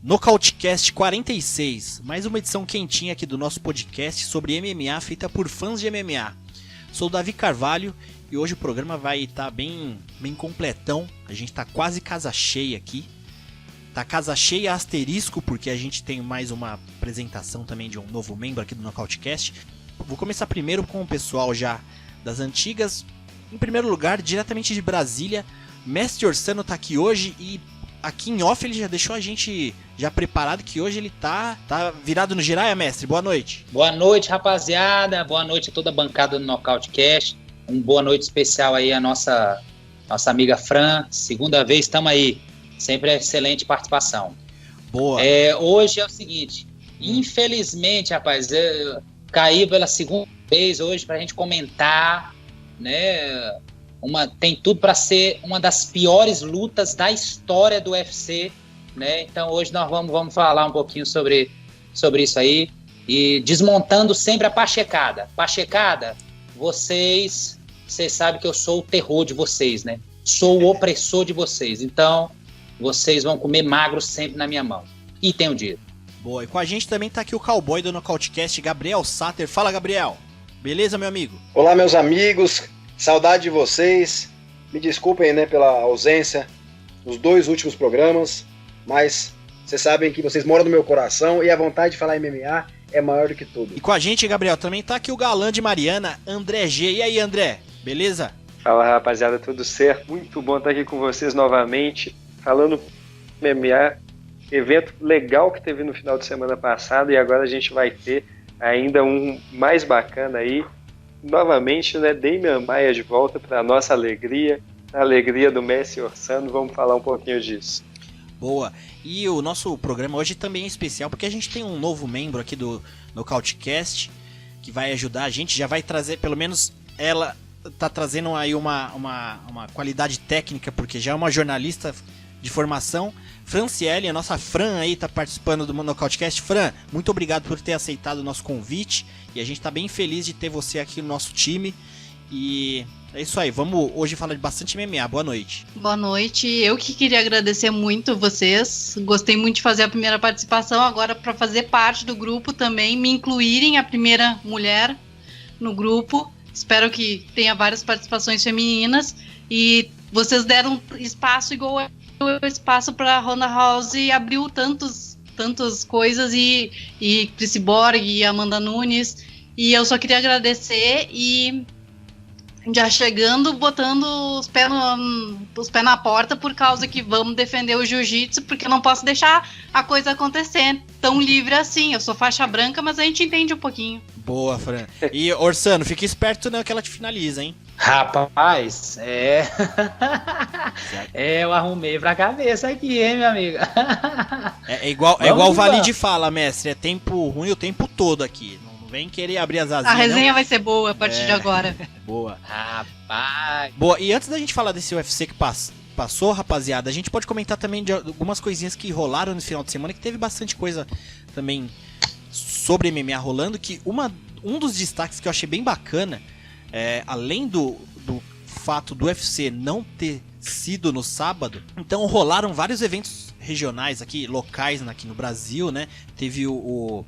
Nocautecast 46, mais uma edição quentinha aqui do nosso podcast sobre MMA feita por fãs de MMA. Sou o Davi Carvalho e hoje o programa vai estar bem completão. A gente tá quase casa cheia aqui. Tá casa cheia asterisco porque a gente tem mais uma apresentação também de um novo membro aqui do Nocautecast. Vou começar primeiro com o pessoal já das antigas. Em primeiro lugar, diretamente de Brasília, Mestre Orsano tá aqui hoje e aqui em off ele já deixou a gente já preparado que hoje ele tá virado no Jiraya, mestre. Boa noite. Boa noite, rapaziada. Boa noite a toda a bancada do Nocautecast. Boa noite especial aí a nossa amiga Fran. Segunda vez, estamos aí. Sempre excelente participação. Boa. Hoje é o seguinte, infelizmente, rapaz, eu caí pela segunda vez hoje pra gente comentar, né? Tem tudo para ser uma das piores lutas da história do UFC, né? Então hoje nós vamos falar um pouquinho sobre isso aí e desmontando sempre a pachecada. Pachecada, vocês sabem que eu sou o terror de vocês, né? Sou o opressor de vocês. Então vocês vão comer magro sempre na minha mão. E tenho dito. Boa. E com a gente também tá aqui o cowboy do Nocautecast, Gabriel Satter. Fala, Gabriel. Beleza, meu amigo? Olá, meus amigos. Saudade de vocês, me desculpem, né, pela ausência nos 2 últimos programas, mas vocês sabem que vocês moram no meu coração e a vontade de falar MMA é maior do que tudo. E com a gente, Gabriel, também tá aqui o galã de Mariana, André G. E aí, André, beleza? Fala, rapaziada, tudo certo? Muito bom estar aqui com vocês novamente, falando MMA, evento legal que teve no final de semana passado e agora a gente vai ter ainda um mais bacana aí. Novamente, né, Demian Maia de volta para a nossa alegria, a alegria do Mestre Orsano, vamos falar um pouquinho disso. Boa, e o nosso programa hoje também é especial porque a gente tem um novo membro aqui do Nocautecast que vai ajudar a gente, já vai trazer, pelo menos ela tá trazendo aí uma qualidade técnica, porque já é uma jornalista de formação. Franciele, a nossa Fran aí tá participando do Nocautecast. Fran, muito obrigado por ter aceitado o nosso convite e a gente tá bem feliz de ter você aqui no nosso time e é isso aí, vamos hoje falar de bastante MMA. Boa noite. Boa noite, eu que queria agradecer muito vocês, gostei muito de fazer a primeira participação, agora para fazer parte do grupo também, me incluírem, a primeira mulher no grupo, espero que tenha várias participações femininas e vocês deram espaço igual o espaço para Ronda Rousey, abriu tantas coisas e Chris Borg e Amanda Nunes, e eu só queria agradecer e já chegando, botando os pés na porta por causa que vamos defender o jiu-jitsu, porque eu não posso deixar a coisa acontecer tão livre assim. Eu sou faixa branca, mas a gente entende um pouquinho. Boa, Fran. E Orsano, fica esperto, né, que ela te finaliza, hein? Rapaz, eu arrumei pra cabeça aqui, hein, minha amiga. É igual o Valide fala, mestre, é tempo ruim o tempo todo aqui. Não vem querer abrir as asinhas. A resenha vai ser boa a partir de agora. Boa. Rapaz. Boa, e antes da gente falar desse UFC que passou, rapaziada, a gente pode comentar também de algumas coisinhas que rolaram no final de semana, que teve bastante coisa também sobre MMA rolando, que um dos destaques que eu achei bem bacana, além do fato do UFC não ter sido no sábado, então rolaram vários eventos regionais aqui, locais aqui no Brasil, né? Teve o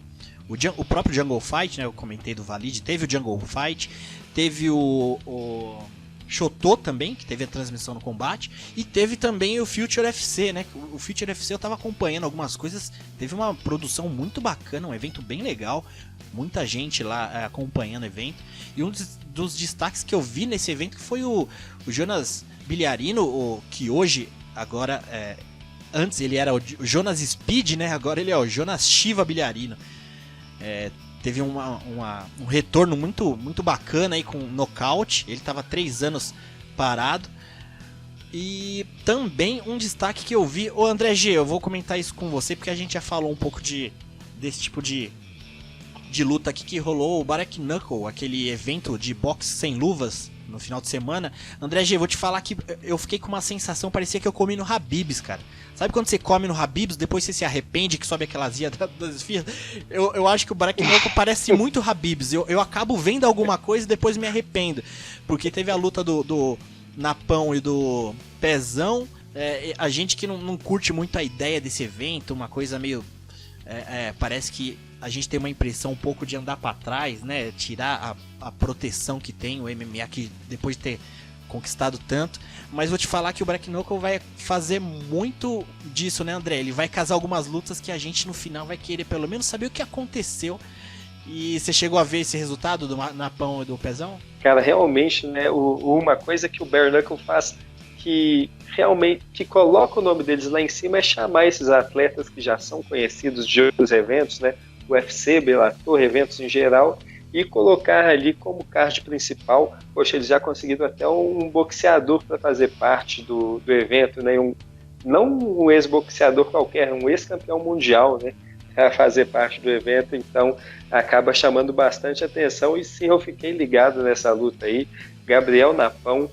próprio Jungle Fight, né? Eu comentei do Valide, teve o Jungle Fight, teve o Shotô também, que teve a transmissão no combate, e teve também o Future FC, né? O Future FC eu tava acompanhando algumas coisas, teve uma produção muito bacana, um evento bem legal, muita gente lá acompanhando o evento, e um dos destaques que eu vi nesse evento foi o Jonas Biliarino, que hoje, agora, antes ele era o Jonas Speed, né? Agora ele é o Jonas Shiva Biliarino. Teve um retorno muito, muito bacana aí com nocaute. Ele estava 3 anos parado. E também um destaque que eu vi... Ô André G, eu vou comentar isso com você, porque a gente já falou um pouco desse tipo de luta aqui que rolou o Barek Knuckle, aquele evento de boxe sem luvas no final de semana. André G, vou te falar que eu fiquei com uma sensação, parecia que eu comi no Habib's, cara. Sabe quando você come no Habib's, depois você se arrepende, que sobe aquela azia das esfias? Eu acho que o Brack Knuckle parece muito Habib's. Eu acabo vendo alguma coisa e depois me arrependo. Porque teve a luta do Napão e do Pezão. A gente que não curte muito a ideia desse evento, uma coisa meio... parece que a gente tem uma impressão um pouco de andar pra trás, né? Tirar a proteção que tem o MMA, que depois de ter conquistado tanto. Mas vou te falar que o Brack Knuckle vai fazer muito disso, né, André? Ele vai casar algumas lutas que a gente no final vai querer pelo menos saber o que aconteceu. E você chegou a ver esse resultado do Napão e do Pezão? Cara, realmente, né? Uma coisa que o Bare Knuckle faz que realmente que coloca o nome deles lá em cima é chamar esses atletas que já são conhecidos de outros eventos, né? UFC, Bellator, eventos em geral, e colocar ali como card principal. Poxa, eles já conseguiram até um boxeador para fazer parte do evento, né? Não um ex-boxeador qualquer, um ex-campeão mundial, né? Para fazer parte do evento, então acaba chamando bastante atenção. E sim, eu fiquei ligado nessa luta aí. Gabriel Napão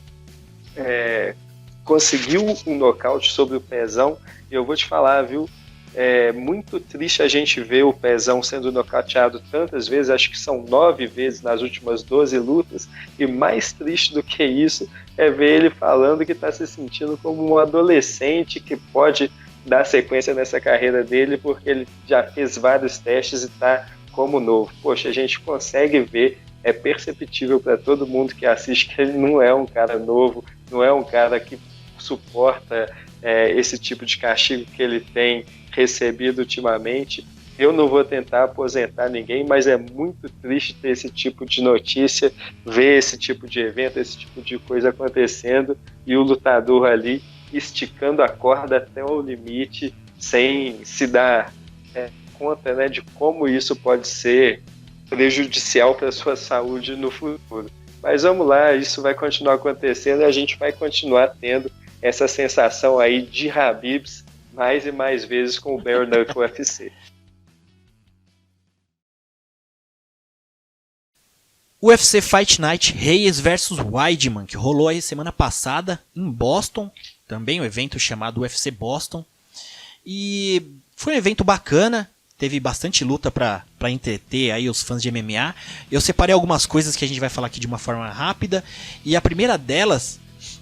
conseguiu um nocaute sobre o Pezão, e eu vou te falar, viu? É muito triste a gente ver o Pezão sendo nocauteado tantas vezes, acho que são 9 vezes nas últimas 12 lutas, e mais triste do que isso é ver ele falando que está se sentindo como um adolescente que pode dar sequência nessa carreira dele, porque ele já fez vários testes e está como novo. Poxa, a gente consegue ver, é perceptível para todo mundo que assiste que ele não é um cara novo, não é um cara que suporta esse tipo de castigo que ele tem recebido ultimamente. Eu não vou tentar aposentar ninguém, mas é muito triste ter esse tipo de notícia, ver esse tipo de evento, esse tipo de coisa acontecendo e o lutador ali esticando a corda até o limite sem se dar conta, né, de como isso pode ser prejudicial para a sua saúde no futuro. Mas vamos lá, isso vai continuar acontecendo e a gente vai continuar tendo essa sensação aí de Habib's mais e mais vezes com o Bare Knuckle UFC. UFC Fight Night Reyes vs Weidman, que rolou aí semana passada em Boston, também um evento chamado UFC Boston. E foi um evento bacana, teve bastante luta pra entreter aí os fãs de MMA. Eu separei algumas coisas que a gente vai falar aqui de uma forma rápida, e a primeira delas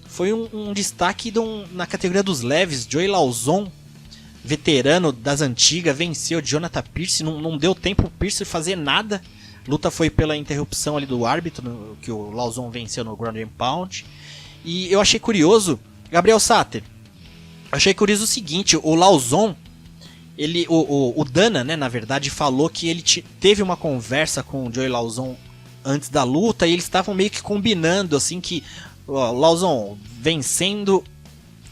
foi um destaque na categoria dos leves. Joey Lauzon, veterano das antigas, venceu Jonathan Pearce. Não deu tempo o Pearce fazer nada. A luta foi pela interrupção ali do árbitro, que o Lauzon venceu no Ground and Pound. E eu achei curioso, Gabriel Sater, achei curioso o seguinte: o Lauzon, o Dana, né, na verdade, falou que ele teve uma conversa com o Joey Lauzon antes da luta, e eles estavam meio que combinando, assim, que Lauzon, vencendo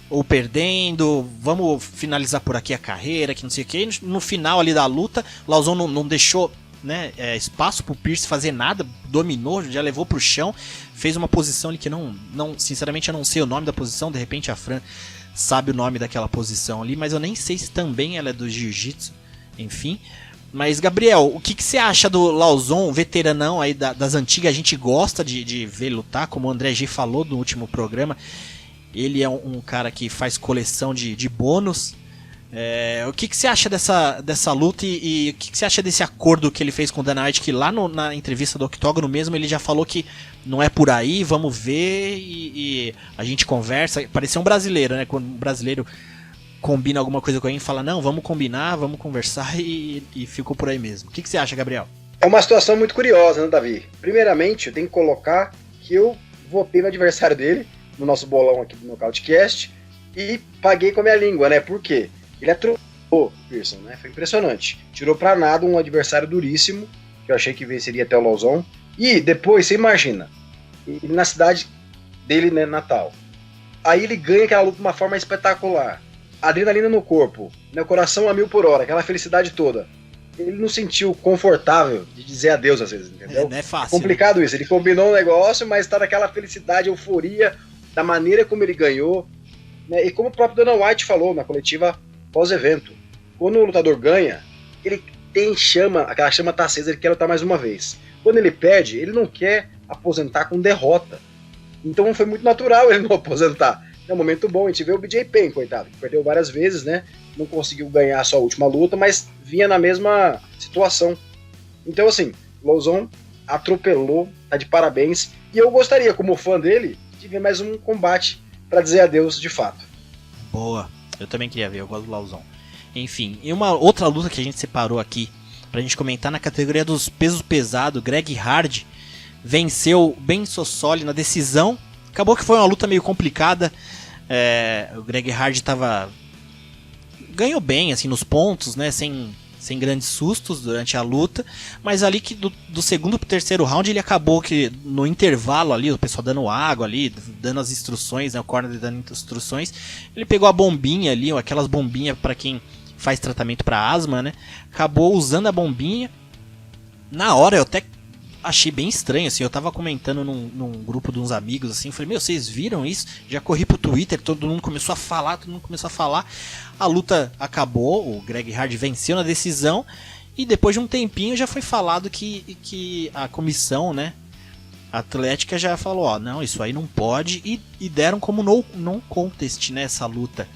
ou perdendo, vamos finalizar por aqui a carreira, que não sei o que. No final ali da luta, Lauzon não deixou, né, espaço pro Pearce fazer nada, dominou, já levou pro chão, fez uma posição ali que sinceramente eu não sei o nome da posição, de repente a Fran sabe o nome daquela posição ali, mas eu nem sei se também ela é do Jiu-Jitsu, enfim. Mas, Gabriel, o que você acha do Lauzon, veteranão aí das antigas? A gente gosta de ver lutar, como o André G falou no último programa. Ele é um cara que faz coleção de bônus. O que você acha dessa luta e o que você acha desse acordo que ele fez com o Dana White, que lá na entrevista do Octógono mesmo ele já falou que não é por aí, vamos ver e a gente conversa. Parecia um brasileiro, né? Quando um brasileiro combina alguma coisa com alguém e fala, não, vamos combinar, vamos conversar e ficou por aí mesmo. O que você acha, Gabriel? É uma situação muito curiosa, né, Davi? Primeiramente, eu tenho que colocar que eu votei no adversário dele, no nosso bolão aqui do Nocautecast, e paguei com a minha língua, né? Por quê? Ele atropelou o Pearson, né? Foi impressionante. Tirou pra nada um adversário duríssimo, que eu achei que venceria até o Lauzon. E depois, você imagina, ele na cidade dele, né, natal. Aí ele ganha aquela luta de uma forma espetacular. Adrenalina no corpo, né, coração a 1000 por hora, aquela felicidade toda. Ele não sentiu confortável de dizer adeus às vezes, entendeu? Não é fácil. É complicado isso. Ele combinou um negócio, mas tá naquela felicidade, euforia, da maneira como ele ganhou. Né? E como o próprio Dana White falou na coletiva pós-evento, quando o lutador ganha, ele tem chama, aquela chama tá acesa, ele quer lutar mais uma vez. Quando ele perde, ele não quer aposentar com derrota. Então foi muito natural ele não aposentar. É um momento bom, a gente vê o BJ Penn, coitado, que perdeu várias vezes, né? Não conseguiu ganhar só a última luta, mas vinha na mesma situação. Então, assim, Lauzon atropelou, tá de parabéns. E eu gostaria, como fã dele, de ver mais um combate pra dizer adeus de fato. Boa, eu também queria ver, eu gosto do Lauzon. Enfim, e uma outra luta que a gente separou aqui pra gente comentar na categoria dos pesos pesados, Greg Hardy venceu Ben Sossoli na decisão. Acabou que foi uma luta meio complicada. O Greg Hardy ganhou bem assim nos pontos, né, sem grandes sustos durante a luta, mas ali que do segundo pro terceiro round ele acabou que no intervalo ali, o pessoal dando água ali, dando as instruções, né, o corner dando instruções, ele pegou a bombinha ali, aquelas bombinhas para quem faz tratamento para asma, né, acabou usando a bombinha. Na hora eu até achei bem estranho, assim, eu tava comentando num grupo de uns amigos, assim, falei, meu, vocês viram isso? Já corri pro Twitter, todo mundo começou a falar, a luta acabou, o Greg Hardy venceu na decisão, e depois de um tempinho já foi falado que a comissão, né, atlética já falou, ó, não, isso aí não pode, e deram como no contest, né, essa luta.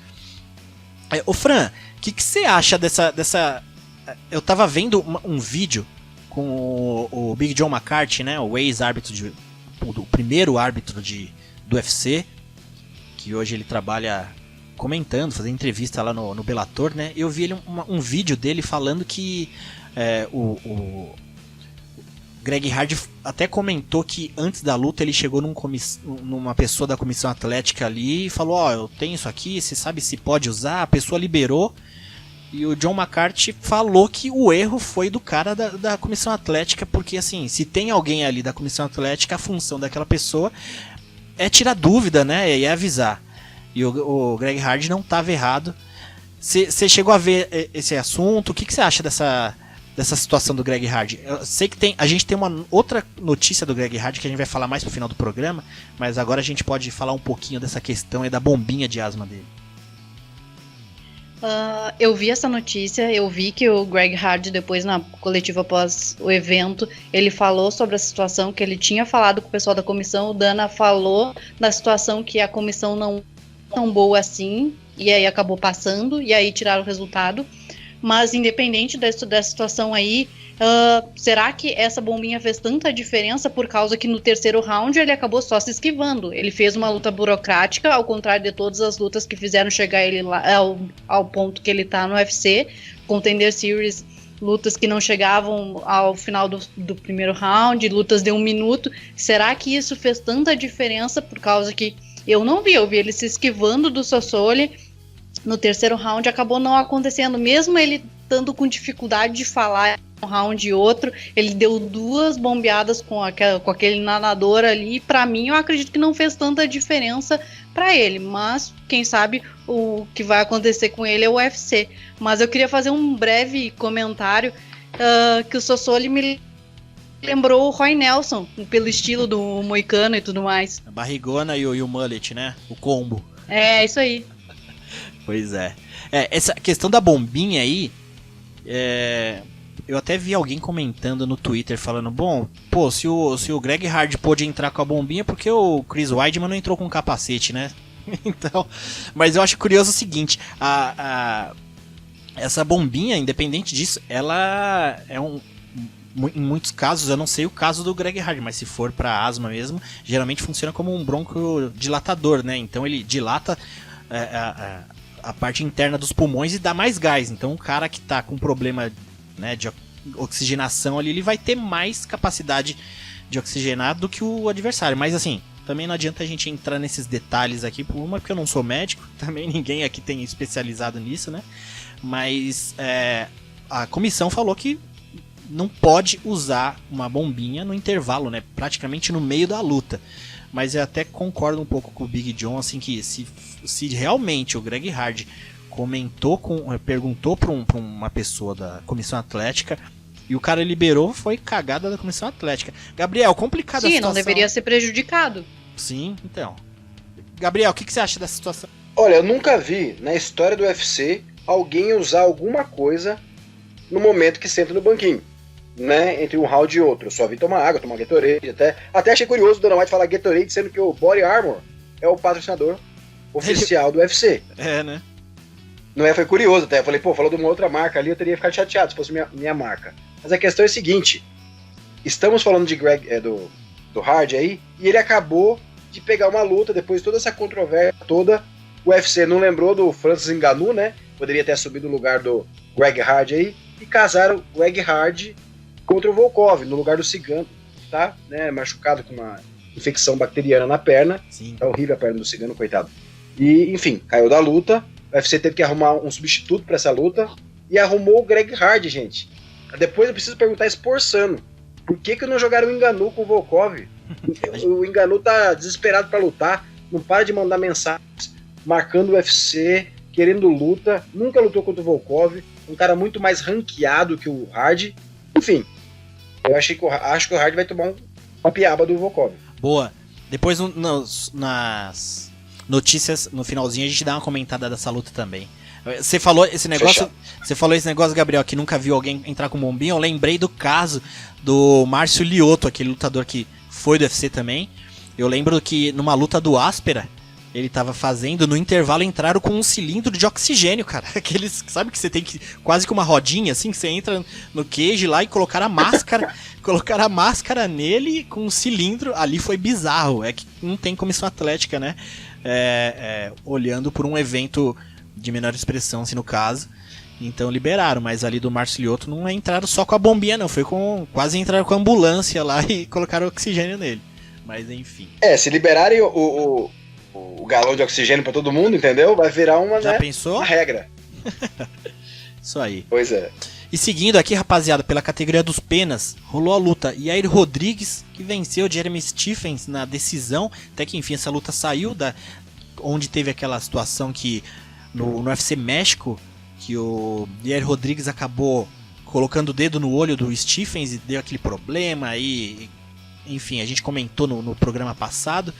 Ô Fran, o que você acha dessa... Eu tava vendo um vídeo com o Big John McCarthy, né, o ex-árbitro o primeiro árbitro do UFC, que hoje ele trabalha comentando, fazendo entrevista lá no Bellator, né, eu vi um vídeo dele falando que o Greg Hardy até comentou que antes da luta ele chegou numa pessoa da comissão atlética ali e falou, ó, eu tenho isso aqui, você sabe se pode usar? A pessoa liberou. E o John McCarthy falou que o erro foi do cara da comissão atlética, porque assim, se tem alguém ali da comissão atlética, a função daquela pessoa é tirar dúvida, né, e é avisar. E o Greg Hardy não estava errado. Você chegou a ver esse assunto? O que você acha dessa situação do Greg Hardy? Eu sei que a gente tem uma outra notícia do Greg Hardy que a gente vai falar mais pro final do programa, mas agora a gente pode falar um pouquinho dessa questão da bombinha de asma dele. Eu vi essa notícia, eu vi que o Greg Hardy, depois na coletiva após o evento, ele falou sobre a situação, que ele tinha falado com o pessoal da comissão, o Dana falou da situação que a comissão não é tão boa assim, e aí acabou passando, e aí tiraram o resultado. Mas independente dessa situação aí, será que essa bombinha fez tanta diferença por causa que no terceiro round ele acabou só se esquivando? Ele fez uma luta burocrática, ao contrário de todas as lutas que fizeram chegar ele lá ao ponto que ele tá no UFC, Contender Series, lutas que não chegavam ao final do primeiro round, lutas de 1 minuto. Será que isso fez tanta diferença por causa que eu vi ele se esquivando do Sossoli? No terceiro round acabou não acontecendo, mesmo ele estando com dificuldade de falar um round e outro, ele deu 2 bombeadas com aquele nadador ali, e pra mim eu acredito que não fez tanta diferença pra ele, mas quem sabe o que vai acontecer com ele é o UFC. Mas eu queria fazer um breve comentário, que o Sossoli me lembrou o Roy Nelson, pelo estilo do moicano e tudo mais. A barrigona e o mullet, né, o combo. É, isso aí. Pois é. Essa questão da bombinha aí, eu até vi alguém comentando no Twitter falando, bom, pô, se o Greg Hardy pôde entrar com a bombinha, porque o Chris Weidman não entrou com o capacete, né? Então, mas eu acho curioso o seguinte, essa bombinha, independente disso, ela em muitos casos, eu não sei o caso do Greg Hardy, mas se for pra asma mesmo, geralmente funciona como um broncodilatador, né? Então ele dilata a parte interna dos pulmões e dá mais gás. Então o cara que tá com problema, né, de oxigenação ali, ele vai ter mais capacidade de oxigenar do que o adversário. Mas assim, também não adianta a gente entrar nesses detalhes aqui, porque eu não sou médico, também ninguém aqui tem especializado nisso, né? Mas a comissão falou que não pode usar uma bombinha no intervalo, né? Praticamente no meio da luta. Mas eu até concordo um pouco com o Big John, assim, que se realmente o Greg Hardy perguntou para uma pessoa da comissão atlética e o cara liberou, foi cagada da comissão atlética. Gabriel, complicada a situação. Sim, não deveria ser prejudicado. Sim, então. Gabriel, o que você acha dessa situação? Olha, eu nunca vi na história do UFC alguém usar alguma coisa no momento que senta no banquinho. né, entre um round e outro. Eu só vi tomar água, tomar Gatorade, até achei curioso o Dana White falar Gatorade, sendo que o Body Armor é o patrocinador oficial do UFC. É, né? Não é? Foi curioso até. Eu falei, pô, falou de uma outra marca ali, eu teria ficado chateado se fosse minha marca. Mas a questão é a seguinte: estamos falando de do Hard aí, e ele acabou de pegar uma luta depois de toda essa controvérsia toda. O UFC não lembrou do Francis Ngannou, né? Poderia ter assumido o lugar do Greg Hard aí, e casaram o Greg Hard contra o Volkov, no lugar do Cigano, tá? Né, machucado com uma infecção bacteriana na perna. Sim. Tá horrível a perna do Cigano, coitado. E, enfim, caiu da luta. O UFC teve que arrumar um substituto pra essa luta e arrumou o Greg Hard, gente. Depois eu preciso perguntar isso por Sano. Por que não jogaram o Ngannou com o Volkov? O Ngannou tá desesperado pra lutar, não para de mandar mensagens, marcando o UFC, querendo luta, nunca lutou contra o Volkov, um cara muito mais ranqueado que o Hard. Enfim, eu acho que o Hard vai tomar uma piaba do Volkov. Boa. Depois nas notícias, no finalzinho, a gente dá uma comentada dessa luta também. Você falou esse negócio, Gabriel, que nunca viu alguém entrar com bombinha. Eu lembrei do caso do Márcio Lioto, aquele lutador que foi do UFC também. Eu lembro que numa luta do Áspera, ele tava fazendo, no intervalo entraram com um cilindro de oxigênio, cara. Aqueles, sabe que você tem que, quase que uma rodinha, assim, que você entra no cage lá e colocar a máscara nele com um cilindro. Ali foi bizarro, é que não tem comissão atlética, né? Olhando por um evento de menor expressão, assim, no caso. Então liberaram, mas ali do Márcio Lioto não entraram só com a bombinha, não. Quase entraram com a ambulância lá e colocaram oxigênio nele. Mas enfim. Se liberarem o galão de oxigênio pra todo mundo, entendeu? Vai virar Já pensou? Uma regra. Isso aí. Pois é. E seguindo aqui, rapaziada, pela categoria dos penas, rolou a luta Yair Rodrigues, que venceu Jeremy Stephens na decisão. Até que enfim essa luta saiu onde teve aquela situação que no UFC México, que o Yair Rodrigues acabou colocando o dedo no olho do Stephens e deu aquele problema aí. Enfim, a gente comentou no programa passado.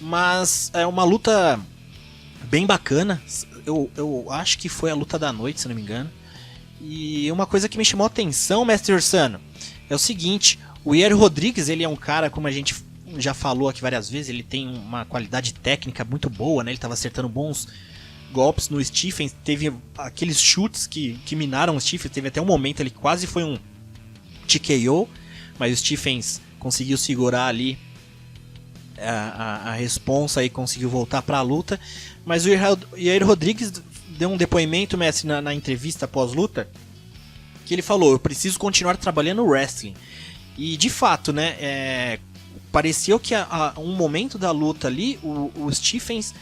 Mas é uma luta bem bacana. Eu acho que foi a luta da noite, se não me engano. E uma coisa que me chamou a atenção, mestre Ursano, é o seguinte: o Yair Rodrigues, ele é um cara, como a gente já falou aqui várias vezes, ele tem uma qualidade técnica muito boa, né? Ele estava acertando bons golpes no Stephens, teve aqueles chutes que minaram o Stephens, teve até um momento ele quase foi um TKO, mas o Stephens conseguiu segurar ali a responsa e conseguiu voltar para a luta. Mas o Yair Rodrigues deu um depoimento, mestre, na entrevista pós-luta, que ele falou: eu preciso continuar trabalhando no wrestling. E de fato, né, pareceu que a um momento da luta ali, o Stephens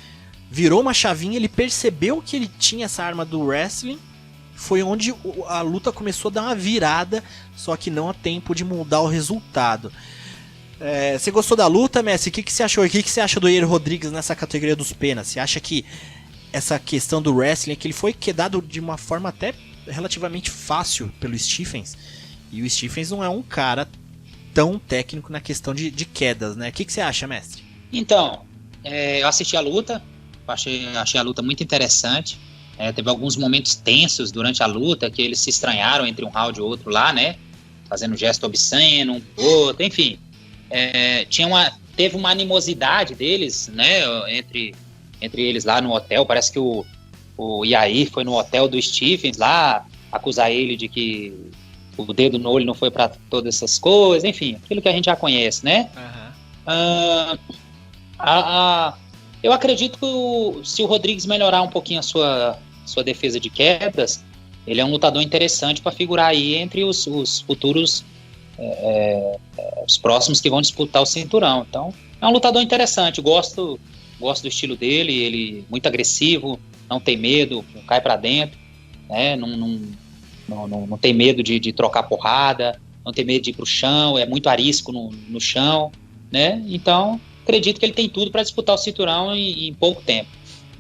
virou uma chavinha, ele percebeu que ele tinha essa arma do wrestling, foi onde a luta começou a dar uma virada, só que não a tempo de mudar o resultado. Você gostou da luta, Messi? O que você achou? O que você acha do Yair Rodrigues nessa categoria dos penas? Você acha que essa questão do wrestling, que ele foi quedado de uma forma até relativamente fácil pelo Stephens, e o Stephens não é um cara tão técnico na questão de quedas, né? O que você acha, mestre? Então, eu assisti a luta, achei a luta muito interessante. Teve alguns momentos tensos durante a luta, que eles se estranharam entre um round e outro lá, né? Fazendo gesto obsceno, um pro outro, enfim. Teve uma animosidade deles, né? Entre eles lá no hotel. Parece que o Yair foi no hotel do Stephens lá acusar ele de que o dedo no olho não foi para todas essas coisas, enfim, aquilo que a gente já conhece, né? Uhum. Eu acredito que se o Rodrigues melhorar um pouquinho a sua defesa de quedas, ele é um lutador interessante para figurar aí entre os futuros, os próximos que vão disputar o cinturão. Então, é um lutador interessante, gosto do estilo dele, ele muito agressivo, não tem medo, cai para dentro, né? Não tem medo de trocar porrada, não tem medo de ir pro chão, é muito arisco no chão, né? Então, acredito que ele tem tudo para disputar o cinturão em pouco tempo.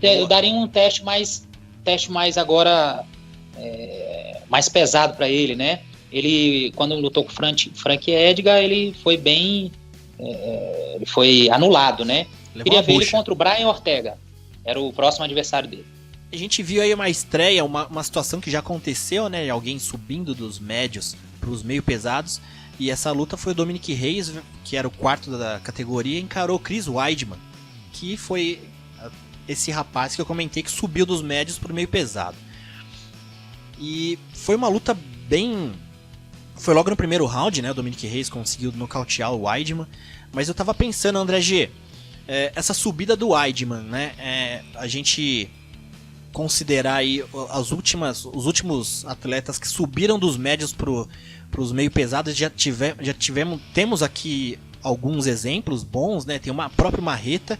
Eu daria um teste mais agora, mais pesado para ele, né? Ele, quando lutou com o Frank Edgar, ele foi bem... ele foi anulado, né? Queria ver ele contra o Brian Ortega. Era o próximo adversário dele. A gente viu aí uma estreia, uma situação que já aconteceu, né? Alguém subindo dos médios os meio pesados. E essa luta foi o Dominic Reyes, que era o quarto da categoria, encarou Chris Weidman, que foi esse rapaz que eu comentei que subiu dos médios para o meio pesado. E foi uma luta bem... Foi logo no primeiro round, né? O Dominic Reyes conseguiu nocautear o Weidman. Mas eu tava pensando, André G, essa subida do Weidman, né? A gente considerar aí os últimos atletas que subiram dos médios pros meio pesados, temos aqui alguns exemplos bons, né? Tem uma própria Marreta,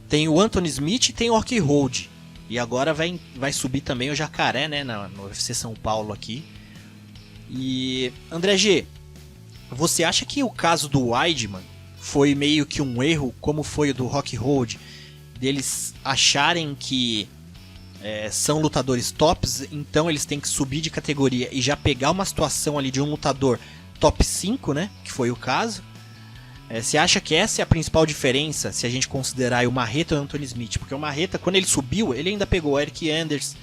tem o Anthony Smith e tem o Rocky Road. E agora vai subir também o Jacaré, né? No UFC São Paulo aqui. E André G, você acha que o caso do Weidman foi meio que um erro, como foi o do Rocky Road, deles acharem que são lutadores tops, então eles têm que subir de categoria e já pegar uma situação ali de um lutador top 5, né? Que foi o caso. Você acha que essa é a principal diferença se a gente considerar o Marreta e o Anthony Smith? Porque o Marreta, quando ele subiu, ele ainda pegou o Eric Anders.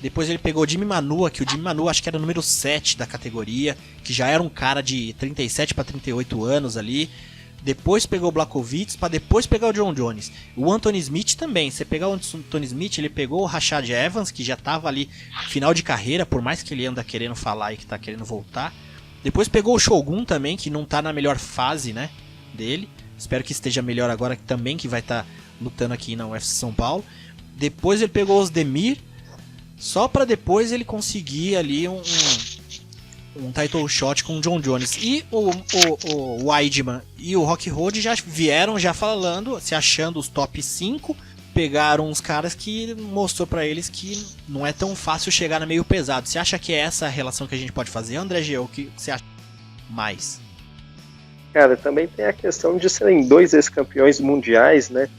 Depois ele pegou o Jimmy Manua, que o Jimmy Manua acho que era o número 7 da categoria, que já era um cara de 37 para 38 anos ali. Depois pegou o Blachowicz, para depois pegar o John Jones. O Anthony Smith também. Você pegar o Anthony Smith, ele pegou o Rashad Evans, que já estava ali final de carreira, por mais que ele anda querendo falar e que está querendo voltar. Depois pegou o Shogun também, que não está na melhor fase, né, dele. Espero que esteja melhor agora também, que vai estar lutando aqui na UFC São Paulo. Depois ele pegou os Demir, só para depois ele conseguir ali um title shot com o John Jones. E o Weidman e o Rocky Road já vieram falando, se achando os top 5. Pegaram uns caras que mostrou para eles que não é tão fácil chegar no meio pesado. Você acha que é essa a relação que a gente pode fazer, André G? O que você acha mais? Cara, também tem a questão de serem 2 ex-campeões mundiais, né?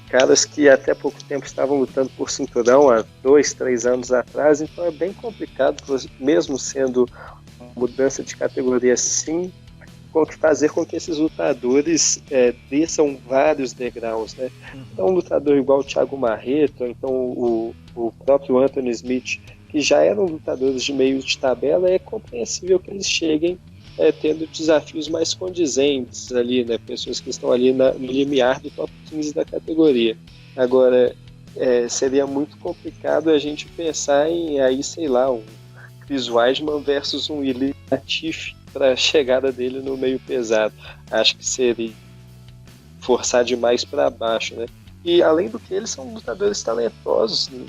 Caras que até pouco tempo estavam lutando por cinturão há 2, 3 anos atrás, então é bem complicado, mesmo sendo uma mudança de categoria assim, fazer com que esses lutadores desçam vários degraus, né? Então um lutador igual o Thiago Marreta, então o próprio Anthony Smith, que já eram lutadores de meio de tabela, é compreensível que eles cheguem tendo desafios mais condizentes ali, né? Pessoas que estão ali no limiar do top 15 da categoria. Agora, seria muito complicado a gente pensar em aí, sei lá, um Chris Weidman versus um Ilir Latifi para a chegada dele no meio pesado. Acho que seria forçar demais para baixo, né? E além do que, eles são lutadores talentosos, né?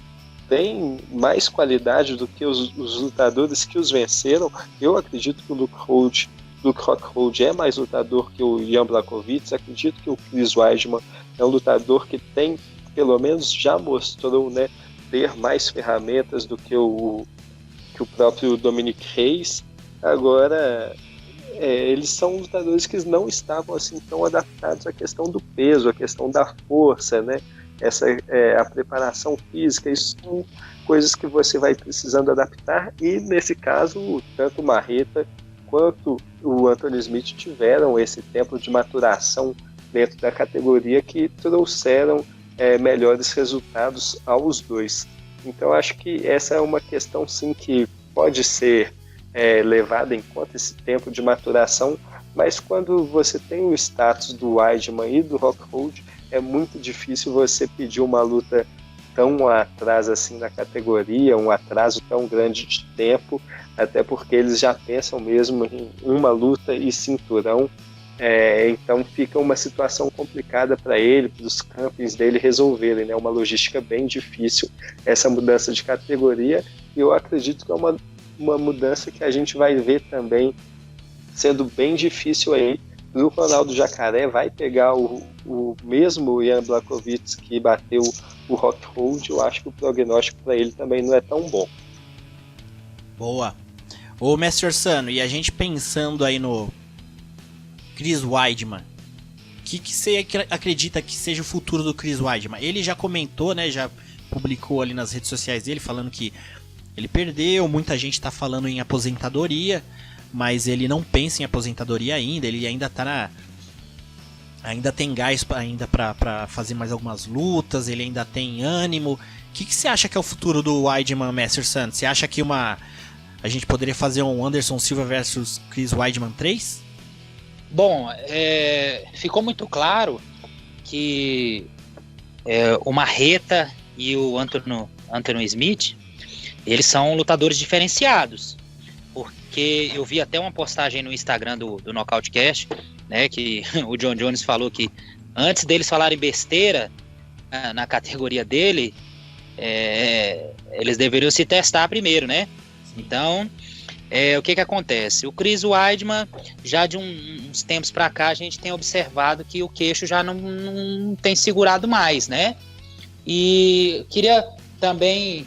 Tem mais qualidade do que os lutadores que os venceram. Eu acredito que o Luke Rockhold é mais lutador que o Jan Blachowicz. Acredito que o Chris Weidman é um lutador que tem, pelo menos já mostrou, né, ter mais ferramentas do que o próprio Dominic Reyes. Agora, eles são lutadores que não estavam assim tão adaptados à questão do peso, à questão da força, né? A preparação física, isso são coisas que você vai precisando adaptar, e nesse caso, tanto o Marreta quanto o Anthony Smith tiveram esse tempo de maturação dentro da categoria que trouxeram melhores resultados aos dois. Então acho que essa é uma questão sim que pode ser levada em conta, esse tempo de maturação, mas quando você tem o status do Weidman e do Rockhold, é muito difícil você pedir uma luta tão atrás assim na categoria, um atraso tão grande de tempo, até porque eles já pensam mesmo em uma luta e cinturão, então fica uma situação complicada para ele, para os campeões dele resolverem, né? Uma logística bem difícil essa mudança de categoria, e eu acredito que é uma mudança que a gente vai ver também sendo bem difícil aí. O Ronaldo Jacaré vai pegar o mesmo Jan Blachowicz que bateu o Rockhold. Eu acho que o prognóstico para ele também não é tão bom. Boa. Ô, Mestre Orsano, e a gente pensando aí no Chris Weidman, o que você acredita que seja o futuro do Chris Weidman? Ele já comentou, né, já publicou ali nas redes sociais dele, falando que ele perdeu, muita gente tá falando em aposentadoria, mas ele não pensa em aposentadoria ainda, ele ainda tá ainda tem gás ainda para fazer mais algumas lutas, ele ainda tem ânimo. O que você acha que é o futuro do Weidman, Mestre Santos? Você acha que a gente poderia fazer um Anderson Silva versus Chris Weidman 3? Bom, ficou muito claro que o Marreta e o Anthony Smith, eles são lutadores diferenciados, porque eu vi até uma postagem no Instagram do Nocautecast, né, que o John Jones falou que antes deles falarem besteira na categoria dele, eles deveriam se testar primeiro, né? Então, o que acontece? O Chris Weidman, já de uns tempos para cá, a gente tem observado que o queixo já não tem segurado mais, né? E queria também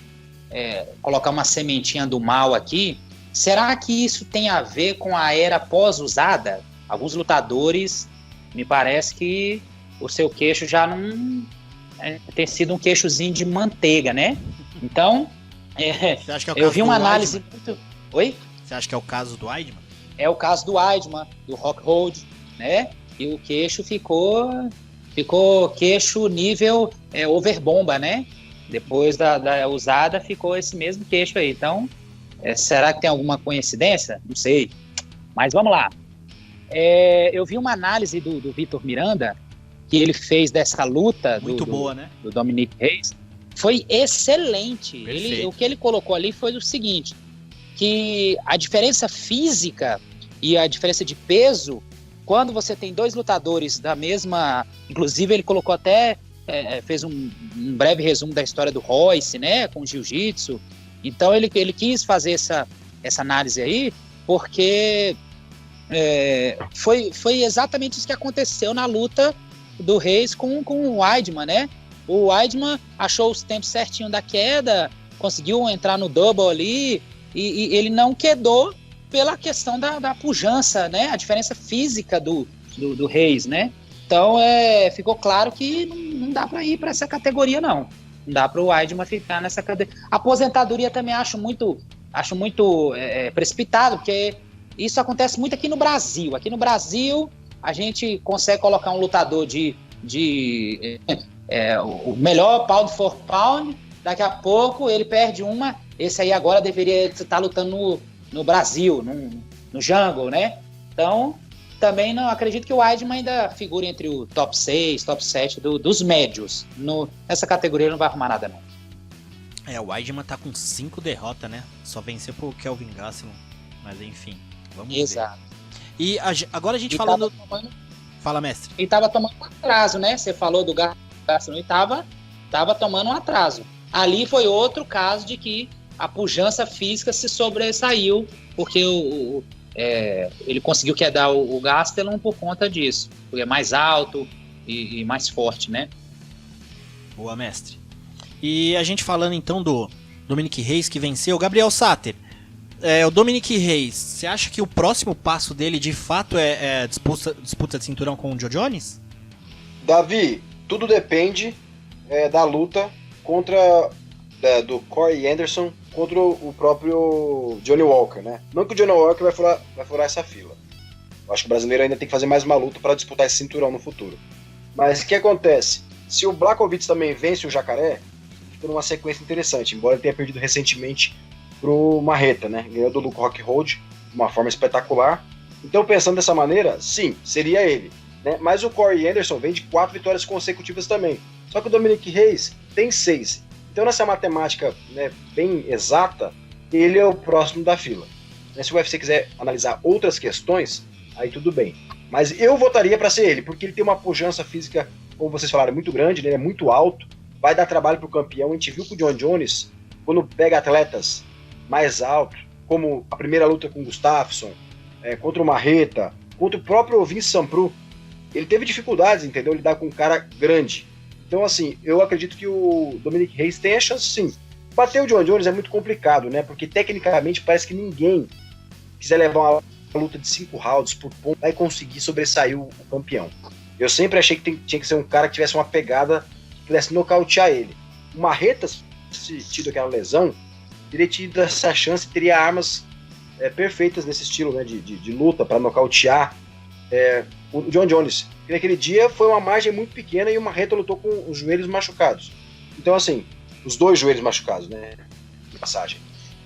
colocar uma sementinha do mal aqui. Será que isso tem a ver com a era pós-usada? Alguns lutadores, me parece que o seu queixo já não tem sido um queixozinho de manteiga, né? Então, Você acha que é o eu caso vi do uma análise Weidman? muito... Oi? Você acha que é o caso do Weidman? É o caso do Weidman, do Rockhold, né? E o queixo ficou queixo nível overbomba, né? Depois da usada ficou esse mesmo queixo aí. Então, será que tem alguma coincidência? Não sei. Mas vamos lá. Eu vi uma análise do Vitor Miranda, que ele fez dessa luta Muito boa, né? do Dominic Reis. Foi excelente. O que ele colocou ali foi o seguinte, que a diferença física e a diferença de peso, quando você tem dois lutadores da mesma... Inclusive, ele colocou até... fez um breve resumo da história do Royce, né? Com o jiu-jitsu. Então, ele quis fazer essa análise aí, porque foi exatamente isso que aconteceu na luta do Reis com o Weidman, né? O Weidman achou os tempos certinho da queda, conseguiu entrar no double ali, e ele não quedou pela questão da pujança, né? A diferença física do Reis, né? Então, ficou claro que não dá para ir para essa categoria, não. Não dá para o Weidman ficar nessa categoria. A aposentadoria também acho muito precipitado, porque isso acontece muito aqui no Brasil. Aqui no Brasil, a gente consegue colocar um lutador o melhor pound for pound, daqui a pouco ele perde uma, esse aí agora deveria estar lutando no Brasil, no Jungle, né? Então, também não acredito que o Weidman ainda figure entre o top 6, top 7 dos médios. Nessa categoria ele não vai arrumar nada, não. O Weidman tá com 5 derrotas, né? Só venceu pro Kelvin Gastelum, mas enfim, vamos Exato. ver. E agora a gente falando... Fala, mestre. Ele tava tomando um atraso, né? Você falou do Gastelum e tava tomando um atraso. Ali foi outro caso de que a pujança física se sobressaiu, porque ele conseguiu quedar o Gastelum por conta disso, porque é mais alto e mais forte, né? Boa, mestre. E a gente falando então do Dominic Reis, que venceu. Gabriel Sater, o Dominic Reis, você acha que o próximo passo dele de fato é disputa de cinturão com o Joe Jones? Davi, tudo depende da luta do Corey Anderson contra o próprio Johnny Walker, né? Não que o Johnny Walker vai furar essa fila. Eu acho que o brasileiro ainda tem que fazer mais uma luta para disputar esse cinturão no futuro. Mas o que acontece? Se o Blachowicz também vence o Jacaré, fica numa sequência interessante, embora ele tenha perdido recentemente pro Marreta, né? Ganhou do Luke Rockhold de uma forma espetacular. Então, pensando dessa maneira, sim, seria ele, né? Mas o Corey Anderson vem de 4 vitórias consecutivas também. Só que o Dominic Reis tem 6. Então, nessa matemática, né, bem exata, ele é o próximo da fila. Se o UFC quiser analisar outras questões, aí tudo bem. Mas eu votaria para ser ele, porque ele tem uma pujança física, como vocês falaram, muito grande, né? Ele é muito alto, vai dar trabalho pro campeão. A gente viu que o John Jones, quando pega atletas mais altos, como a primeira luta com o Gustafsson, contra o Marreta, contra o próprio Vince Sampru, ele teve dificuldades, entendeu? Lidar com um cara grande. Então, assim, eu acredito que o Dominic Reis tem a chance, sim. Bater o John Jones é muito complicado, né? Porque, tecnicamente, parece que ninguém quiser levar uma luta de 5 rounds por ponto vai conseguir sobressair o campeão. Eu sempre achei que tinha que ser um cara que tivesse uma pegada que pudesse nocautear ele. O Marreta, se tido aquela lesão, teria tido essa chance, teria armas perfeitas nesse estilo, né? De luta para nocautear o John Jones. E naquele dia foi uma margem muito pequena e o Marreta lutou com os joelhos machucados. Então, assim, os 2 joelhos machucados, né? De passagem.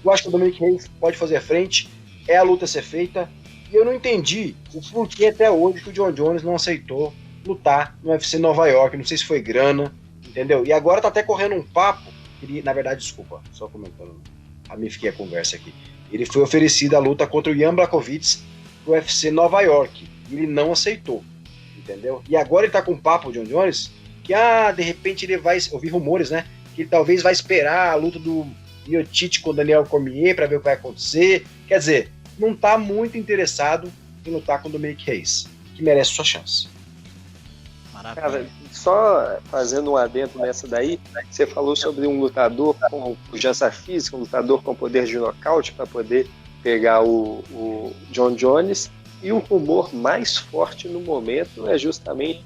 Eu acho que o Dominic Reyes pode fazer frente, é a luta a ser feita, e eu não entendi o porquê até hoje que o John Jones não aceitou lutar no UFC Nova York, não sei se foi grana, entendeu? E agora tá até correndo um papo, na verdade, desculpa, só comentando, fiquei a conversa aqui. Ele foi oferecido a luta contra o Jan Blachowicz no UFC Nova York, e ele não aceitou, entendeu? E agora ele tá com um papo, o John Jones, que de repente ele vai, eu vi rumores, né, que ele talvez vai esperar a luta do Miocic com o Daniel Cormier para ver o que vai acontecer, quer dizer, não tá muito interessado em lutar com o Dominic Reyes, que merece sua chance. Maravilha. Cara, só fazendo um adendo nessa daí, você falou sobre um lutador com pujança física, um lutador com poder de nocaute para poder pegar o John Jones, e o rumor mais forte no momento é justamente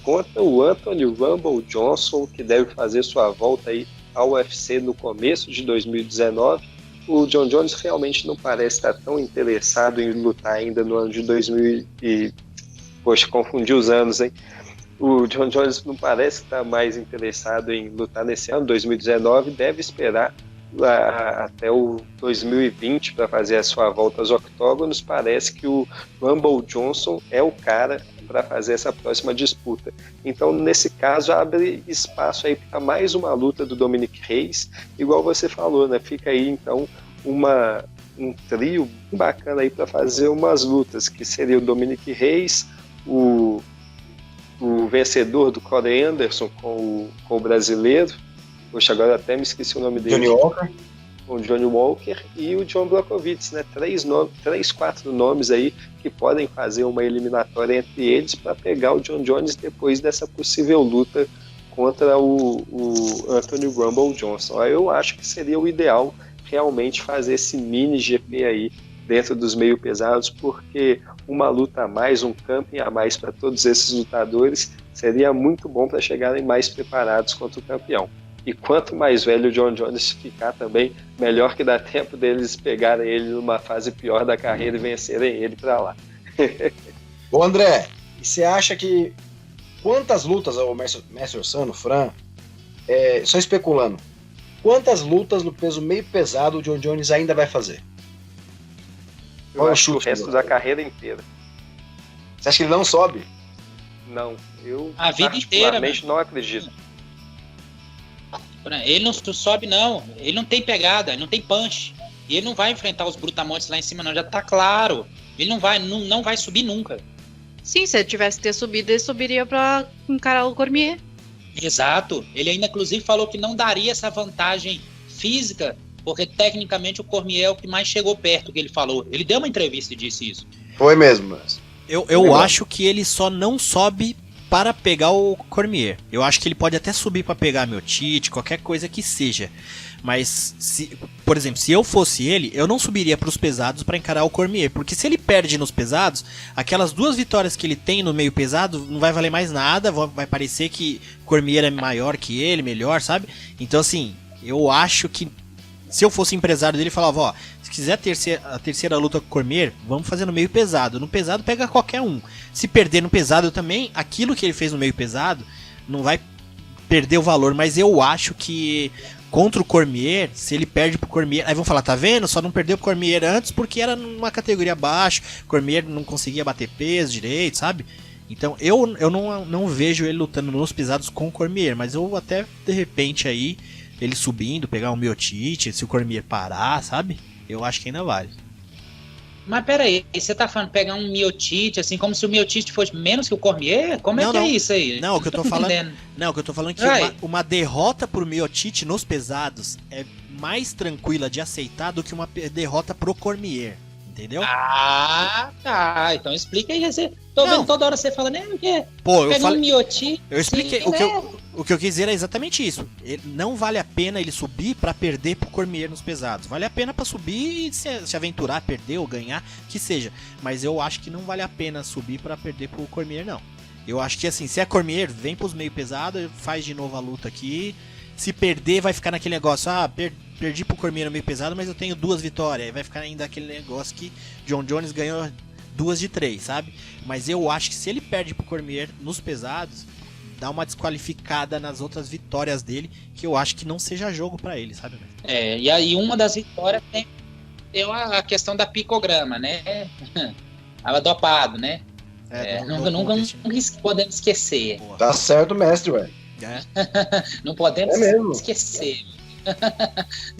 contra o Anthony Rumble Johnson, que deve fazer sua volta aí ao UFC no começo de 2019. O John Jones realmente não parece estar tão interessado em lutar ainda no ano de 2000 e... Poxa, confundi os anos, hein? O John Jones não parece estar mais interessado em lutar nesse ano, 2019, deve esperar até o 2020 para fazer a sua volta aos octógonos. Parece que o Rumble Johnson é o cara para fazer essa próxima disputa. Então, nesse caso, abre espaço aí para mais uma luta do Dominic Reyes, igual você falou, né? Fica aí, então, um trio bacana aí para fazer umas lutas, que seria o Dominic Reyes, o vencedor do Corey Anderson com o brasileiro, poxa, agora até me esqueci o nome dele. Johnny Walker. O Johnny Walker e o Jan Blachowicz, né? 4 nomes aí que podem fazer uma eliminatória entre eles para pegar o John Jones depois dessa possível luta contra o Anthony Rumble Johnson. Eu acho que seria o ideal realmente fazer esse mini GP aí dentro dos meio pesados, porque uma luta a mais, um camping a mais para todos esses lutadores seria muito bom para chegarem mais preparados contra o campeão. E quanto mais velho o John Jones ficar também, melhor, que dá tempo deles pegarem ele numa fase pior da carreira e vencerem ele para lá. Ô André, e você acha que quantas lutas, o Mestre Orsano, Fran, só especulando, quantas lutas no peso meio pesado o John Jones ainda vai fazer? Eu acho o resto da carreira inteira. Você acha que ele não sobe? Não, eu a vida inteira, não acredito. Ele não sobe, não. Ele não tem pegada, ele não tem punch. E ele não vai enfrentar os brutamontes lá em cima, não. Já tá claro. Ele não vai subir nunca. Sim, se ele tivesse que ter subido, ele subiria pra encarar o Cormier. Exato. Ele ainda, inclusive, falou que não daria essa vantagem física, porque tecnicamente o Cormier é o que mais chegou perto, que ele falou. Ele deu uma entrevista e disse isso. Foi mesmo. Eu acho que ele só não sobe para pegar o Cormier. Eu acho que ele pode até subir para pegar Miocic, qualquer coisa que seja. Mas, por exemplo, se eu fosse ele, eu não subiria para os pesados para encarar o Cormier. Porque se ele perde nos pesados, aquelas 2 vitórias que ele tem no meio pesado não vai valer mais nada. Vai parecer que Cormier é maior que ele, melhor, sabe? Então, assim, eu acho que se eu fosse empresário dele, falava, ó, se quiser a terceira luta com o Cormier, vamos fazer no meio pesado. No pesado pega qualquer um. Se perder no pesado também, aquilo que ele fez no meio pesado não vai perder o valor. Mas eu acho que contra o Cormier, se ele perde pro Cormier, aí vão falar, tá vendo? Só não perdeu pro Cormier antes porque era numa categoria abaixo, Cormier não conseguia bater peso direito, sabe? Então eu não vejo ele lutando nos pesados com o Cormier, mas eu até, de repente aí, ele subindo, pegar um Miocic, se o Cormier parar, sabe? Eu acho que ainda vale. Mas peraí, você tá falando pegar um Miocic, assim, como se o Miocic fosse menos que o Cormier? Como é que é isso aí? Não, o que eu tô falando é que uma derrota pro Miocic nos pesados é mais tranquila de aceitar do que uma derrota pro Cormier. Entendeu? Ah, tá. Então explica aí. Tô vendo toda hora você falando, né? O quê? Pô, eu falei. Um Miocic, eu expliquei. sim, o que eu quis dizer é exatamente isso. Não vale a pena ele subir pra perder pro Cormier nos pesados. Vale a pena pra subir e se aventurar, perder ou ganhar, que seja. Mas eu acho que não vale a pena subir pra perder pro Cormier, não. Eu acho que assim, se é Cormier, vem pros meio pesado, faz de novo a luta aqui. Se perder, vai ficar naquele negócio, perdi pro Cormier no meio pesado, mas eu tenho 2 vitórias. Aí vai ficar ainda aquele negócio que John Jones ganhou 2 de 3, sabe? Mas eu acho que se ele perde pro Cormier nos pesados, dar uma desqualificada nas outras vitórias dele, que eu acho que não seja jogo pra ele, sabe? E aí uma das vitórias tem a questão da picograma, né? Tava dopado, né? Nunca podemos esquecer. Boa. Tá certo, mestre, ué. Não podemos mesmo. esquecer.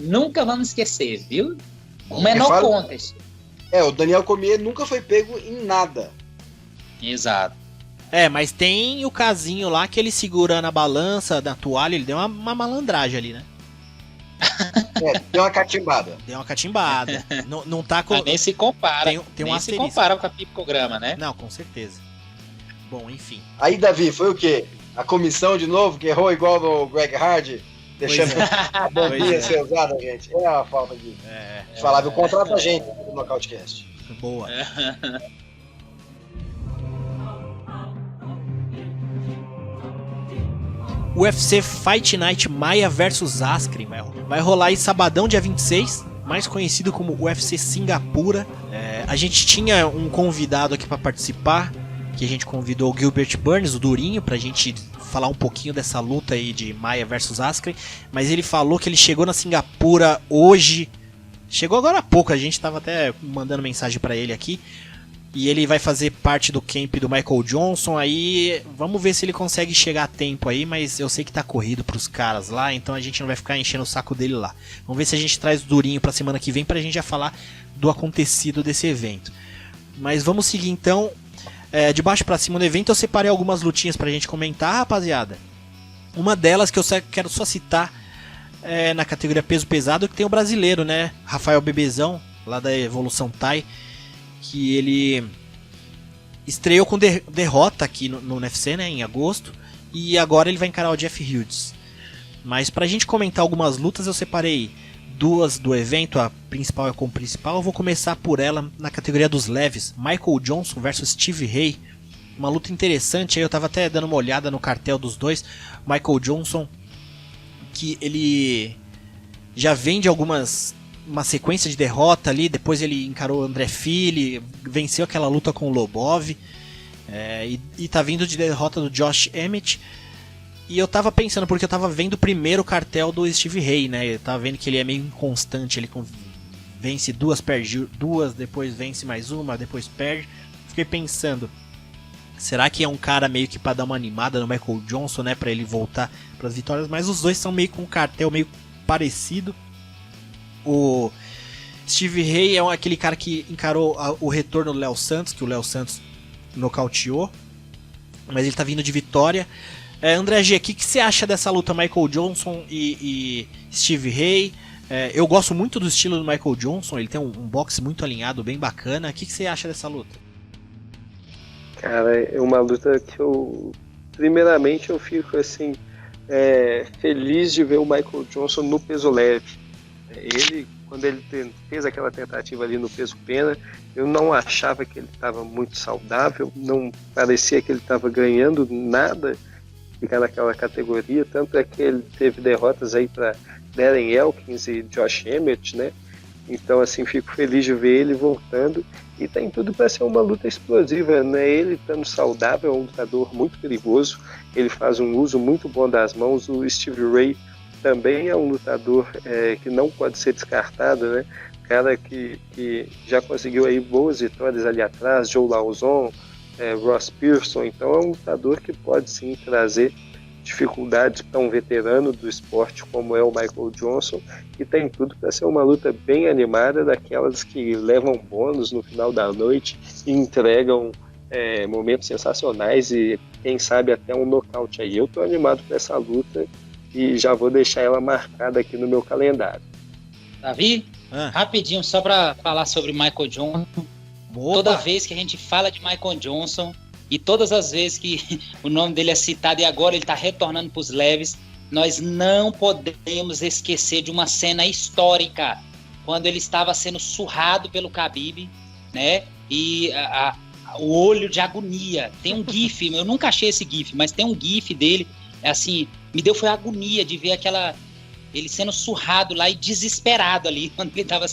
Nunca vamos esquecer, viu? O Porque menor fala- contest. O Daniel Cormier nunca foi pego em nada. Exato. Mas tem o casinho lá que ele segurando a balança da toalha, ele deu uma malandragem ali, né? Deu uma catimbada. Deu uma catimbada. não tá com... Mas nem se compara. Tem um nem se asterisco. compara com a picograma, né? Não, com certeza. Bom, enfim. Aí, Davi, foi o quê? A comissão de novo, que errou igual no Greg Hardy, deixando a bombinha Pois é. ser usada, gente. É uma falta de falar, viu? Contrata a gente no Nocautecast. Boa. UFC Fight Night Maia vs Askren vai rolar aí sabadão, dia 26, mais conhecido como UFC Singapura. A gente tinha um convidado aqui para participar, que a gente convidou o Gilbert Burns, o Durinho, pra gente falar um pouquinho dessa luta aí de Maia vs Askren, mas ele falou que ele chegou na Singapura hoje, chegou agora há pouco, a gente tava até mandando mensagem para ele aqui, e ele vai fazer parte do camp do Michael Johnson, aí vamos ver se ele consegue chegar a tempo aí, mas eu sei que tá corrido pros caras lá, então a gente não vai ficar enchendo o saco dele lá. Vamos ver se a gente traz o Durinho pra semana que vem pra gente já falar do acontecido desse evento. Mas vamos seguir então, de baixo pra cima do evento eu separei algumas lutinhas pra gente comentar, rapaziada. Uma delas que eu quero só citar na categoria peso pesado, que tem o brasileiro, né, Rafael Bebezão, lá da Evolução Thai, que ele estreou com derrota aqui no UFC, né, em agosto, e agora ele vai encarar o Jeff Hughes. Mas pra gente comentar algumas lutas, eu separei duas do evento, a principal é como principal, eu vou começar por ela na categoria dos leves, Michael Johnson versus Steve Ray, uma luta interessante, aí eu tava até dando uma olhada no cartel dos dois. Michael Johnson, que ele já vem de uma sequência de derrota ali, depois ele encarou o André Fili, venceu aquela luta com o Lobov, e tá vindo de derrota do Josh Emmett, e eu tava pensando, porque eu tava vendo primeiro o cartel do Steve Ray, né, eu tava vendo que ele é meio inconstante, ele vence duas, perde duas, depois vence mais uma, depois perde, fiquei pensando, será que é um cara meio que pra dar uma animada no Michael Johnson, né, pra ele voltar pras vitórias, mas os dois são meio com um cartel meio parecido. O Steve Ray é aquele cara que encarou o retorno do Léo Santos, que o Léo Santos nocauteou, mas ele tá vindo de vitória. André G, o que você acha dessa luta Michael Johnson e Steve Ray? Eu gosto muito do estilo do Michael Johnson, ele tem um boxe muito alinhado, bem bacana. O que você acha dessa luta? Cara, é uma luta que primeiramente eu fico assim, feliz de ver o Michael Johnson no peso leve. Ele, quando ele fez aquela tentativa ali no peso pena, eu não achava que ele estava muito saudável, não parecia que ele estava ganhando nada naquela categoria, tanto é que ele teve derrotas aí para Darren Elkins e Josh Emmett, né? Então assim, fico feliz de ver ele voltando, e tem tudo para ser uma luta explosiva, né? Ele estando saudável é um lutador muito perigoso, ele faz um uso muito bom das mãos. O Steve Ray também é um lutador que não pode ser descartado, né? Cara que já conseguiu aí boas vitórias ali atrás, Joe Lauzon, Ross Pearson, então é um lutador que pode sim trazer dificuldades para um veterano do esporte como é o Michael Johnson, e tem tudo para ser uma luta bem animada, daquelas que levam bônus no final da noite e entregam momentos sensacionais e quem sabe até um nocaute aí. Eu estou animado para essa luta e já vou deixar ela marcada aqui no meu calendário. Davi, rapidinho, só para falar sobre Michael Johnson. Opa. Toda vez que a gente fala de Michael Johnson, e todas as vezes que o nome dele é citado e agora ele está retornando para os leves, nós não podemos esquecer de uma cena histórica, quando ele estava sendo surrado pelo Khabib, né? E o olho de agonia. Tem um gif, eu nunca achei esse gif, mas tem um gif dele, assim, foi agonia de ver ele sendo surrado lá e desesperado ali, quando ele estava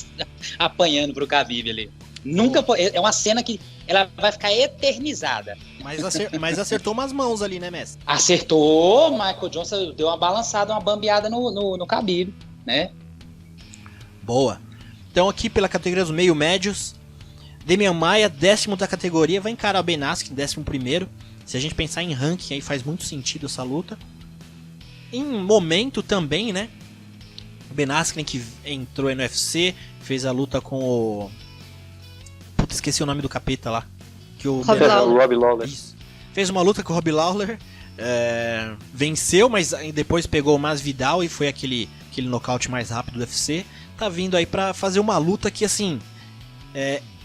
apanhando pro Khabib ali. Nunca, é uma cena que ela vai ficar eternizada. Mas acertou umas mãos ali, né, mestre? Acertou, Michael Johnson deu uma balançada, uma bambeada no Khabib, né? Boa. Então aqui pela categoria dos meio-médios, Demian Maia, 10º da categoria, vai encarar o Ben Askren, 11º. Se a gente pensar em ranking, aí faz muito sentido essa luta. Em momento também, né? O Ben Askren que entrou no UFC, fez a luta com o... Puta, esqueci o nome do capeta lá. Que o Robbie Lawler. Isso. Fez uma luta com o Robbie Lawler, venceu, mas depois pegou o Masvidal e foi aquele nocaute mais rápido do UFC. Tá vindo aí pra fazer uma luta que, assim...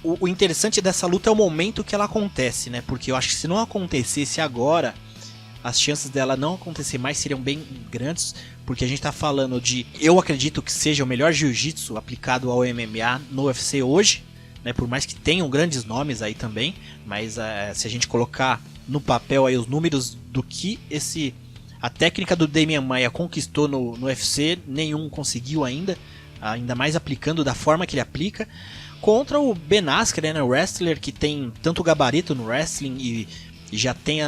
O interessante dessa luta é o momento que ela acontece, né? Porque eu acho que se não acontecesse agora, as chances dela não acontecer mais seriam bem grandes, porque a gente tá falando de... Eu acredito que seja o melhor jiu-jitsu aplicado ao MMA no UFC hoje, né? Por mais que tenham grandes nomes aí também, mas se a gente colocar no papel aí os números do que a técnica do Demian Maia conquistou no UFC, nenhum conseguiu ainda mais aplicando da forma que ele aplica, contra o Ben Askren, né, o wrestler que tem tanto gabarito no wrestling e já tem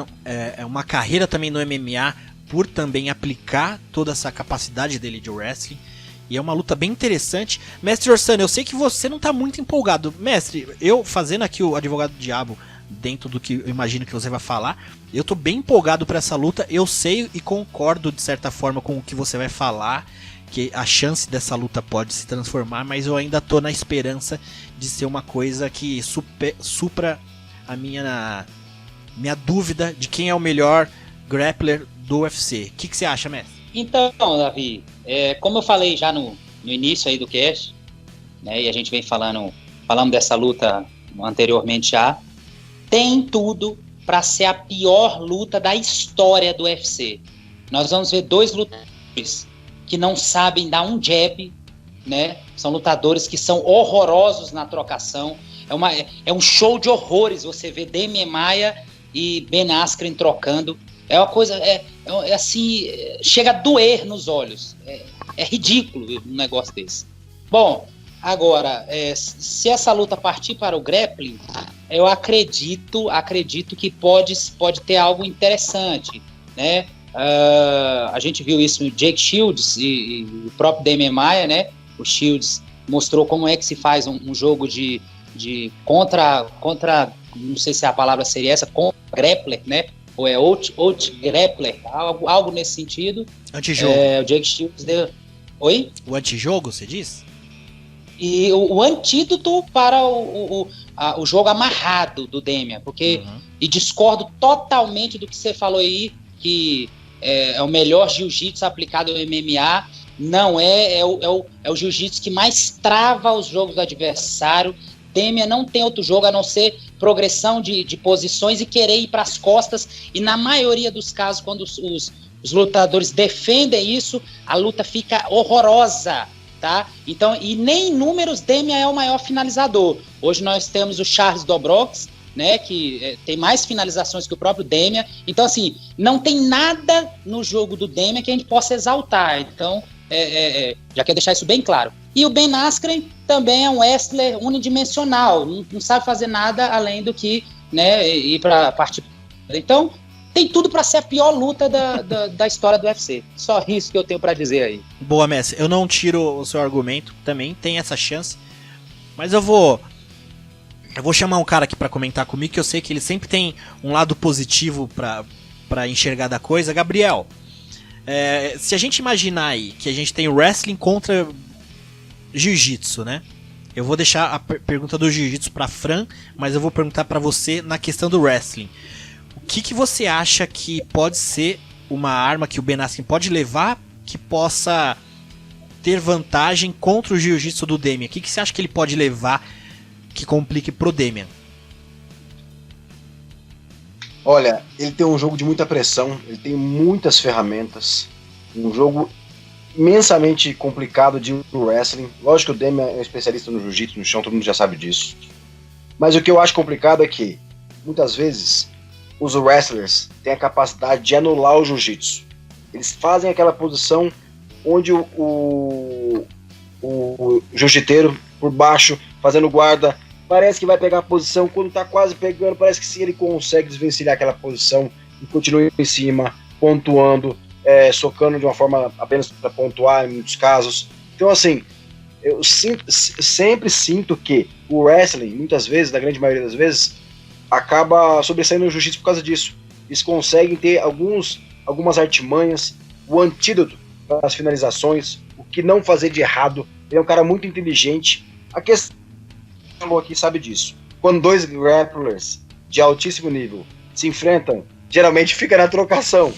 uma carreira também no MMA por também aplicar toda essa capacidade dele de wrestling. E é uma luta bem interessante. Mestre Orsano, eu sei que você não está muito empolgado. Mestre, eu fazendo aqui o advogado do diabo dentro do que eu imagino que você vai falar, eu tô bem empolgado para essa luta. Eu sei e concordo de certa forma com o que você vai falar, que a chance dessa luta pode se transformar, mas eu ainda tô na esperança de ser uma coisa que supra a minha dúvida de quem é o melhor grappler do UFC. O que você acha, mestre? Então, Davi, como eu falei já no início aí do cast, né, e a gente vem falando dessa luta anteriormente já, tem tudo para ser a pior luta da história do UFC. Nós vamos ver dois lutadores que não sabem dar um jab, né? São lutadores que são horrorosos na trocação. É um show de horrores você ver Demian Maia e Ben Askren trocando. É uma coisa, assim, chega a doer nos olhos. É ridículo um negócio desse. Bom, agora, se essa luta partir para o grappling, eu acredito que pode ter algo interessante, né? A gente viu isso no Jake Shields e o próprio Demian Maia, né? O Shields mostrou como é que se faz um jogo de contra, não sei se a palavra seria essa, contra grappler, né? Ou out grappler, algo nesse sentido. Antijogo. O Jake Shields deu... Oi? O antijogo, você diz? E o antídoto para o jogo amarrado do Demian, porque e discordo totalmente do que você falou aí, que é o melhor jiu-jitsu aplicado ao MMA. Não é o jiu-jitsu que mais trava os jogos do adversário. Demian não tem outro jogo a não ser progressão de posições e querer ir para as costas, e na maioria dos casos, quando os lutadores defendem isso, a luta fica horrorosa, tá? Então, e nem em números, Demian é o maior finalizador. Hoje nós temos o Charles Dobrox, né, que tem mais finalizações que o próprio Demian. Então, assim, não tem nada no jogo do Demian que a gente possa exaltar. Então, já quero deixar isso bem claro. E o Ben Askren também é um wrestler unidimensional, não sabe fazer nada além do que, né, ir para partir. Então, tem tudo para ser a pior luta da história do UFC. Só isso que eu tenho para dizer aí. Boa, mestre. Eu não tiro o seu argumento, também tem essa chance. Mas eu vou chamar um cara aqui para comentar comigo, que eu sei que ele sempre tem um lado positivo para enxergar da coisa. Gabriel, se a gente imaginar aí que a gente tem wrestling contra jiu-jitsu, né? Eu vou deixar a pergunta do jiu-jitsu para Fran, mas eu vou perguntar para você na questão do wrestling. O que você acha que pode ser uma arma que o Ben Askren pode levar que possa ter vantagem contra o jiu-jitsu do Demian? O que você acha que ele pode levar que complique pro Demian? Olha, ele tem um jogo de muita pressão, ele tem muitas ferramentas, um jogo imensamente complicado de wrestling. Lógico que o Demian é um especialista no jiu-jitsu, no chão, todo mundo já sabe disso. Mas o que eu acho complicado é que, muitas vezes, os wrestlers têm a capacidade de anular o jiu-jitsu. Eles fazem aquela posição onde o jiu-jiteiro, por baixo, fazendo guarda, parece que vai pegar a posição, quando tá quase pegando, parece que se ele consegue desvencilhar aquela posição e continua em cima, pontuando, socando de uma forma apenas para pontuar em muitos casos. Então, assim, eu sempre sinto que o wrestling, muitas vezes, na grande maioria das vezes, acaba sobressaindo no jiu-jitsu por causa disso. Eles conseguem ter algumas artimanhas, o antídoto para as finalizações, o que não fazer de errado. Ele é um cara muito inteligente. A questão aqui sabe disso. Quando dois grapplers de altíssimo nível se enfrentam, geralmente fica na trocação.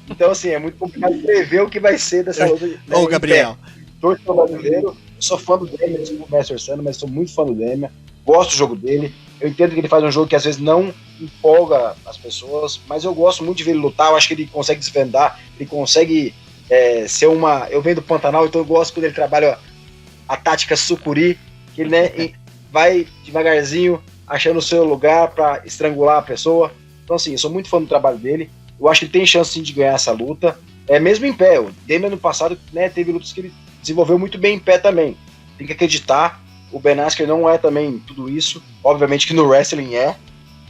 Então, assim, é muito complicado prever o que vai ser dessa luta. Ô, Gabriel. Torcedor brasileiro, eu sou fã do Demian, desculpa o Mestre Sano, mas sou muito fã do Demian. Gosto do jogo dele. Eu entendo que ele faz um jogo que às vezes não empolga as pessoas, mas eu gosto muito de ver ele lutar. Eu acho que ele consegue desvendar, ele consegue ser uma. Eu venho do Pantanal, então eu gosto quando ele trabalha a tática sucuri, que ele, né, vai devagarzinho achando o seu lugar para estrangular a pessoa. Então, assim, eu sou muito fã do trabalho dele. Eu acho que ele tem chance sim, de ganhar essa luta. Mesmo em pé. O Demian no passado, né, teve lutas que ele desenvolveu muito bem em pé também. Tem que acreditar. O Ben Askren não é também tudo isso. Obviamente que no wrestling é.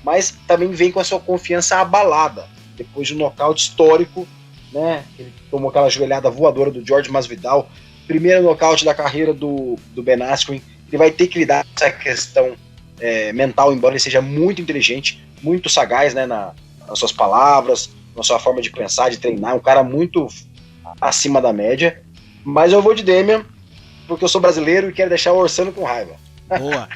Mas também vem com a sua confiança abalada. Depois de um nocaute histórico, né? Ele tomou aquela joelhada voadora do George Masvidal. Primeiro nocaute da carreira do Ben Askren. Ele vai ter que lidar com essa questão mental, embora ele seja muito inteligente, muito sagaz, né, nas suas palavras, na sua forma de pensar, de treinar. Um cara muito acima da média. Mas eu vou de Demian, porque eu sou brasileiro e quero deixar o Orsano com raiva. Boa.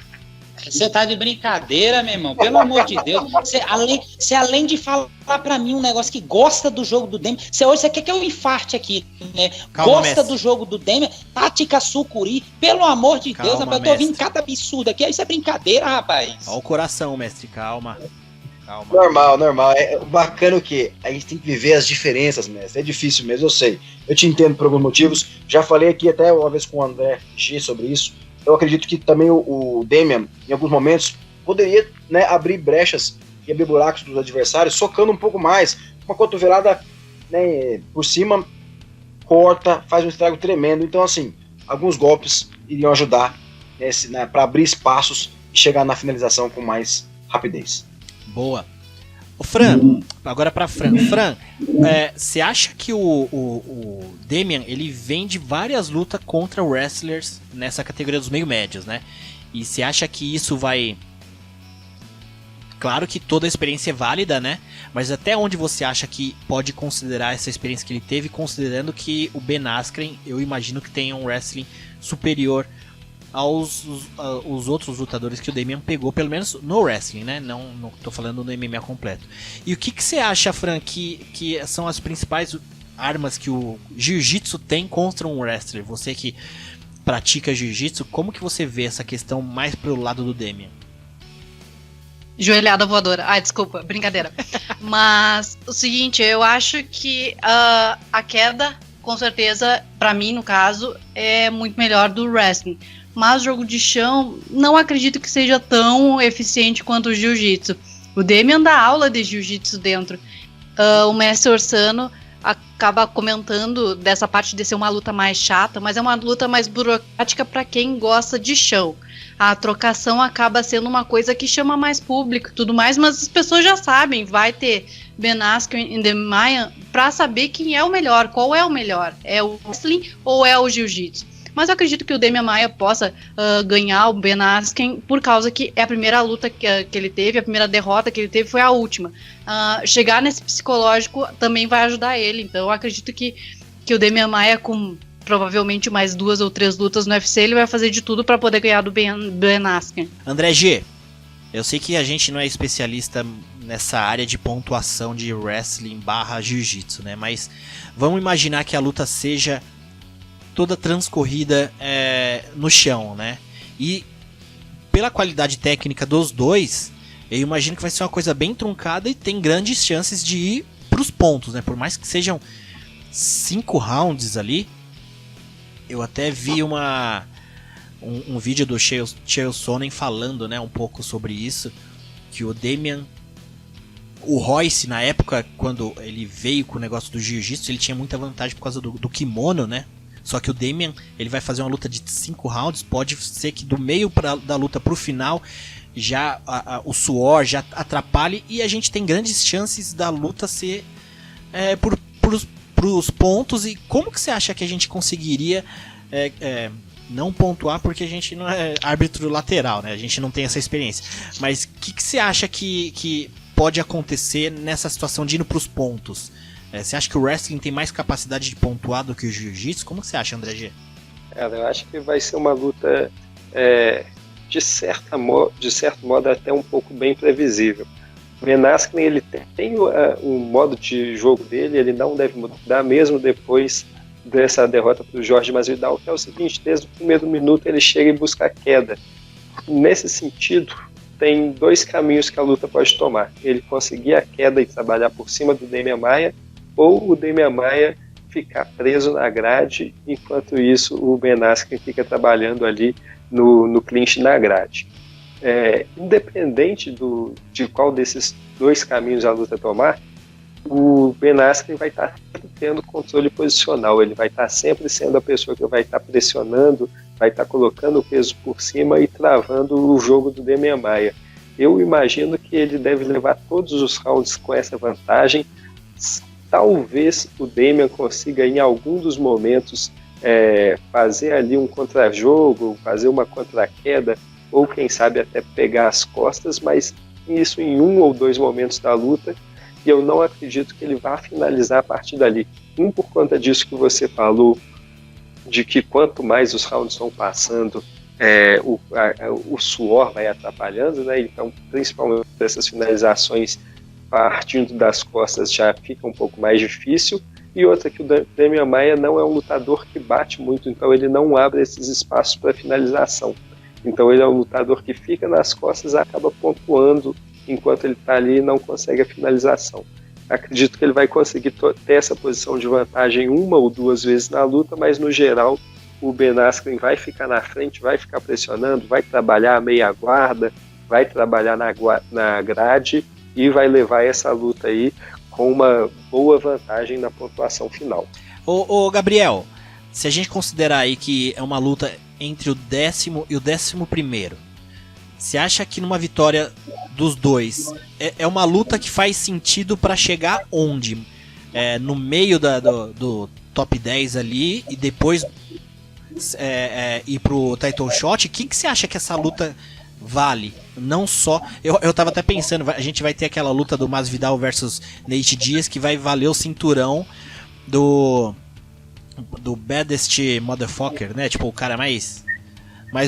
Você tá de brincadeira, meu irmão? Pelo amor de Deus. Você além de falar pra mim um negócio que gosta do jogo do Demian, hoje você quer que eu infarte aqui, né? Calma, gosta mestre. do jogo do Demian, tática sucuri, pelo amor de Calma, Deus, rapaz, eu tô ouvindo mestre. cada absurdo aqui, isso é brincadeira, rapaz. Ó o coração, mestre, calma. Normal. É bacana o quê? A gente tem que viver as diferenças, mestre. É difícil mesmo, eu sei. Eu te entendo por alguns motivos. Já falei aqui até uma vez com o André G sobre isso. Eu acredito que também o Demian, em alguns momentos, poderia, né, abrir brechas e abrir buracos dos adversários, socando um pouco mais. Uma cotovelada, né, por cima, corta, faz um estrago tremendo. Então, assim, alguns golpes iriam ajudar, né, para abrir espaços e chegar na finalização com mais rapidez. Boa. O Fran, agora pra Fran. Fran, você acha que o Demian, ele vem de várias lutas contra wrestlers nessa categoria dos meio-médios, né? E você acha que isso vai... Claro que toda a experiência é válida, né? Mas até onde você acha que pode considerar essa experiência que ele teve, considerando que o Ben Askren, eu imagino que tenha um wrestling superior aos os outros lutadores que o Demian pegou, pelo menos no wrestling, né? Não tô falando no MMA completo. E o que você acha, Fran, que são as principais armas que o jiu-jitsu tem contra um wrestler? Você que pratica jiu-jitsu, como que você vê essa questão mais pro lado do Demian? Joelhada voadora. Ai, desculpa, brincadeira. Mas o seguinte, eu acho que a queda, com certeza, pra mim, no caso, é muito melhor do wrestling. Mas jogo de chão, não acredito que seja tão eficiente quanto o jiu-jitsu. O Demian dá aula de jiu-jitsu dentro. O mestre Orsano acaba comentando dessa parte de ser uma luta mais chata, mas é uma luta mais burocrática para quem gosta de chão. A trocação acaba sendo uma coisa que chama mais público e tudo mais, mas as pessoas já sabem, vai ter Ben Askren e Demian Maia para saber quem é o melhor, qual é o melhor, é o wrestling ou é o jiu-jitsu. Mas eu acredito que o Demian Maia possa ganhar o Ben Askren por causa que é a primeira luta que ele teve, a primeira derrota que ele teve foi a última. Chegar nesse psicológico também vai ajudar ele. Então eu acredito que o Demian Maia, com provavelmente mais 2 ou 3 lutas no UFC, ele vai fazer de tudo para poder ganhar do Ben Askren. André G, eu sei que a gente não é especialista nessa área de pontuação de wrestling / jiu-jitsu, né? Mas vamos imaginar que a luta seja toda transcorrida no chão, né? E pela qualidade técnica dos dois, eu imagino que vai ser uma coisa bem truncada e tem grandes chances de ir pros pontos, né? Por mais que sejam 5 rounds ali. Eu até vi um vídeo do Chael Sonnen falando, né, um pouco sobre isso, que o Demian, o Royce, na época, quando ele veio com o negócio do jiu-jitsu, ele tinha muita vantagem por causa do kimono, né? Só que o Damian, ele vai fazer uma luta de 5 rounds, pode ser que do meio da luta pro final já o suor já atrapalhe e a gente tem grandes chances da luta ser pros pontos. E como que você acha que a gente conseguiria não pontuar, porque a gente não é árbitro lateral, né? A gente não tem essa experiência. Mas o que você acha que pode acontecer nessa situação de ir pros pontos? Você acha que o wrestling tem mais capacidade de pontuar do que o jiu-jitsu? Como que você acha, André G? Eu acho que vai ser uma luta de certo modo até um pouco bem previsível. O Ben Askren, ele tem o modo de jogo dele, ele não deve mudar mesmo depois dessa derrota para o Jorge Masvidal, que é o seguinte: desde o primeiro minuto ele chega e busca a queda. Nesse sentido, tem 2 caminhos que a luta pode tomar: ele conseguir a queda e trabalhar por cima do Demian Maia, ou o Demian Maia ficar preso na grade, enquanto isso o Ben Askren fica trabalhando ali no clinch na grade. Independente de qual desses 2 caminhos a luta tomar, o Ben Askren vai estar tendo controle posicional, ele vai estar sempre sendo a pessoa que vai estar pressionando, vai estar colocando o peso por cima e travando o jogo do Demian Maia. Eu imagino que ele deve levar todos os rounds com essa vantagem. Talvez o Demian consiga em algum dos momentos fazer ali um contra-jogo, fazer uma contra-queda, ou quem sabe até pegar as costas, mas isso em 1 ou 2 momentos da luta, e eu não acredito que ele vá finalizar a partir dali. Por conta disso que você falou, de que quanto mais os rounds vão passando, o suor vai atrapalhando, né? Então, principalmente essas finalizações partindo das costas já fica um pouco mais difícil. E outra, que o Demian Maia não é um lutador que bate muito, então ele não abre esses espaços para finalização. Então ele é um lutador que fica nas costas e acaba pontuando enquanto ele está ali e não consegue a finalização. Acredito que ele vai conseguir ter essa posição de vantagem 1 ou 2 vezes na luta, mas no geral o Ben Askren vai ficar na frente, vai ficar pressionando, vai trabalhar a meia guarda, vai trabalhar na grade e vai levar essa luta aí com uma boa vantagem na pontuação final. Ô Gabriel, se a gente considerar aí que é uma luta entre o 10º e o 11º, você acha que numa vitória dos 2 é uma luta que faz sentido para chegar onde? No meio do top 10 ali e depois ir pro title shot? O que você acha que essa luta vale? Não só... Eu tava até pensando, a gente vai ter aquela luta do Masvidal versus Nate Diaz, que vai valer o cinturão do baddest motherfucker, né? Tipo, o cara mais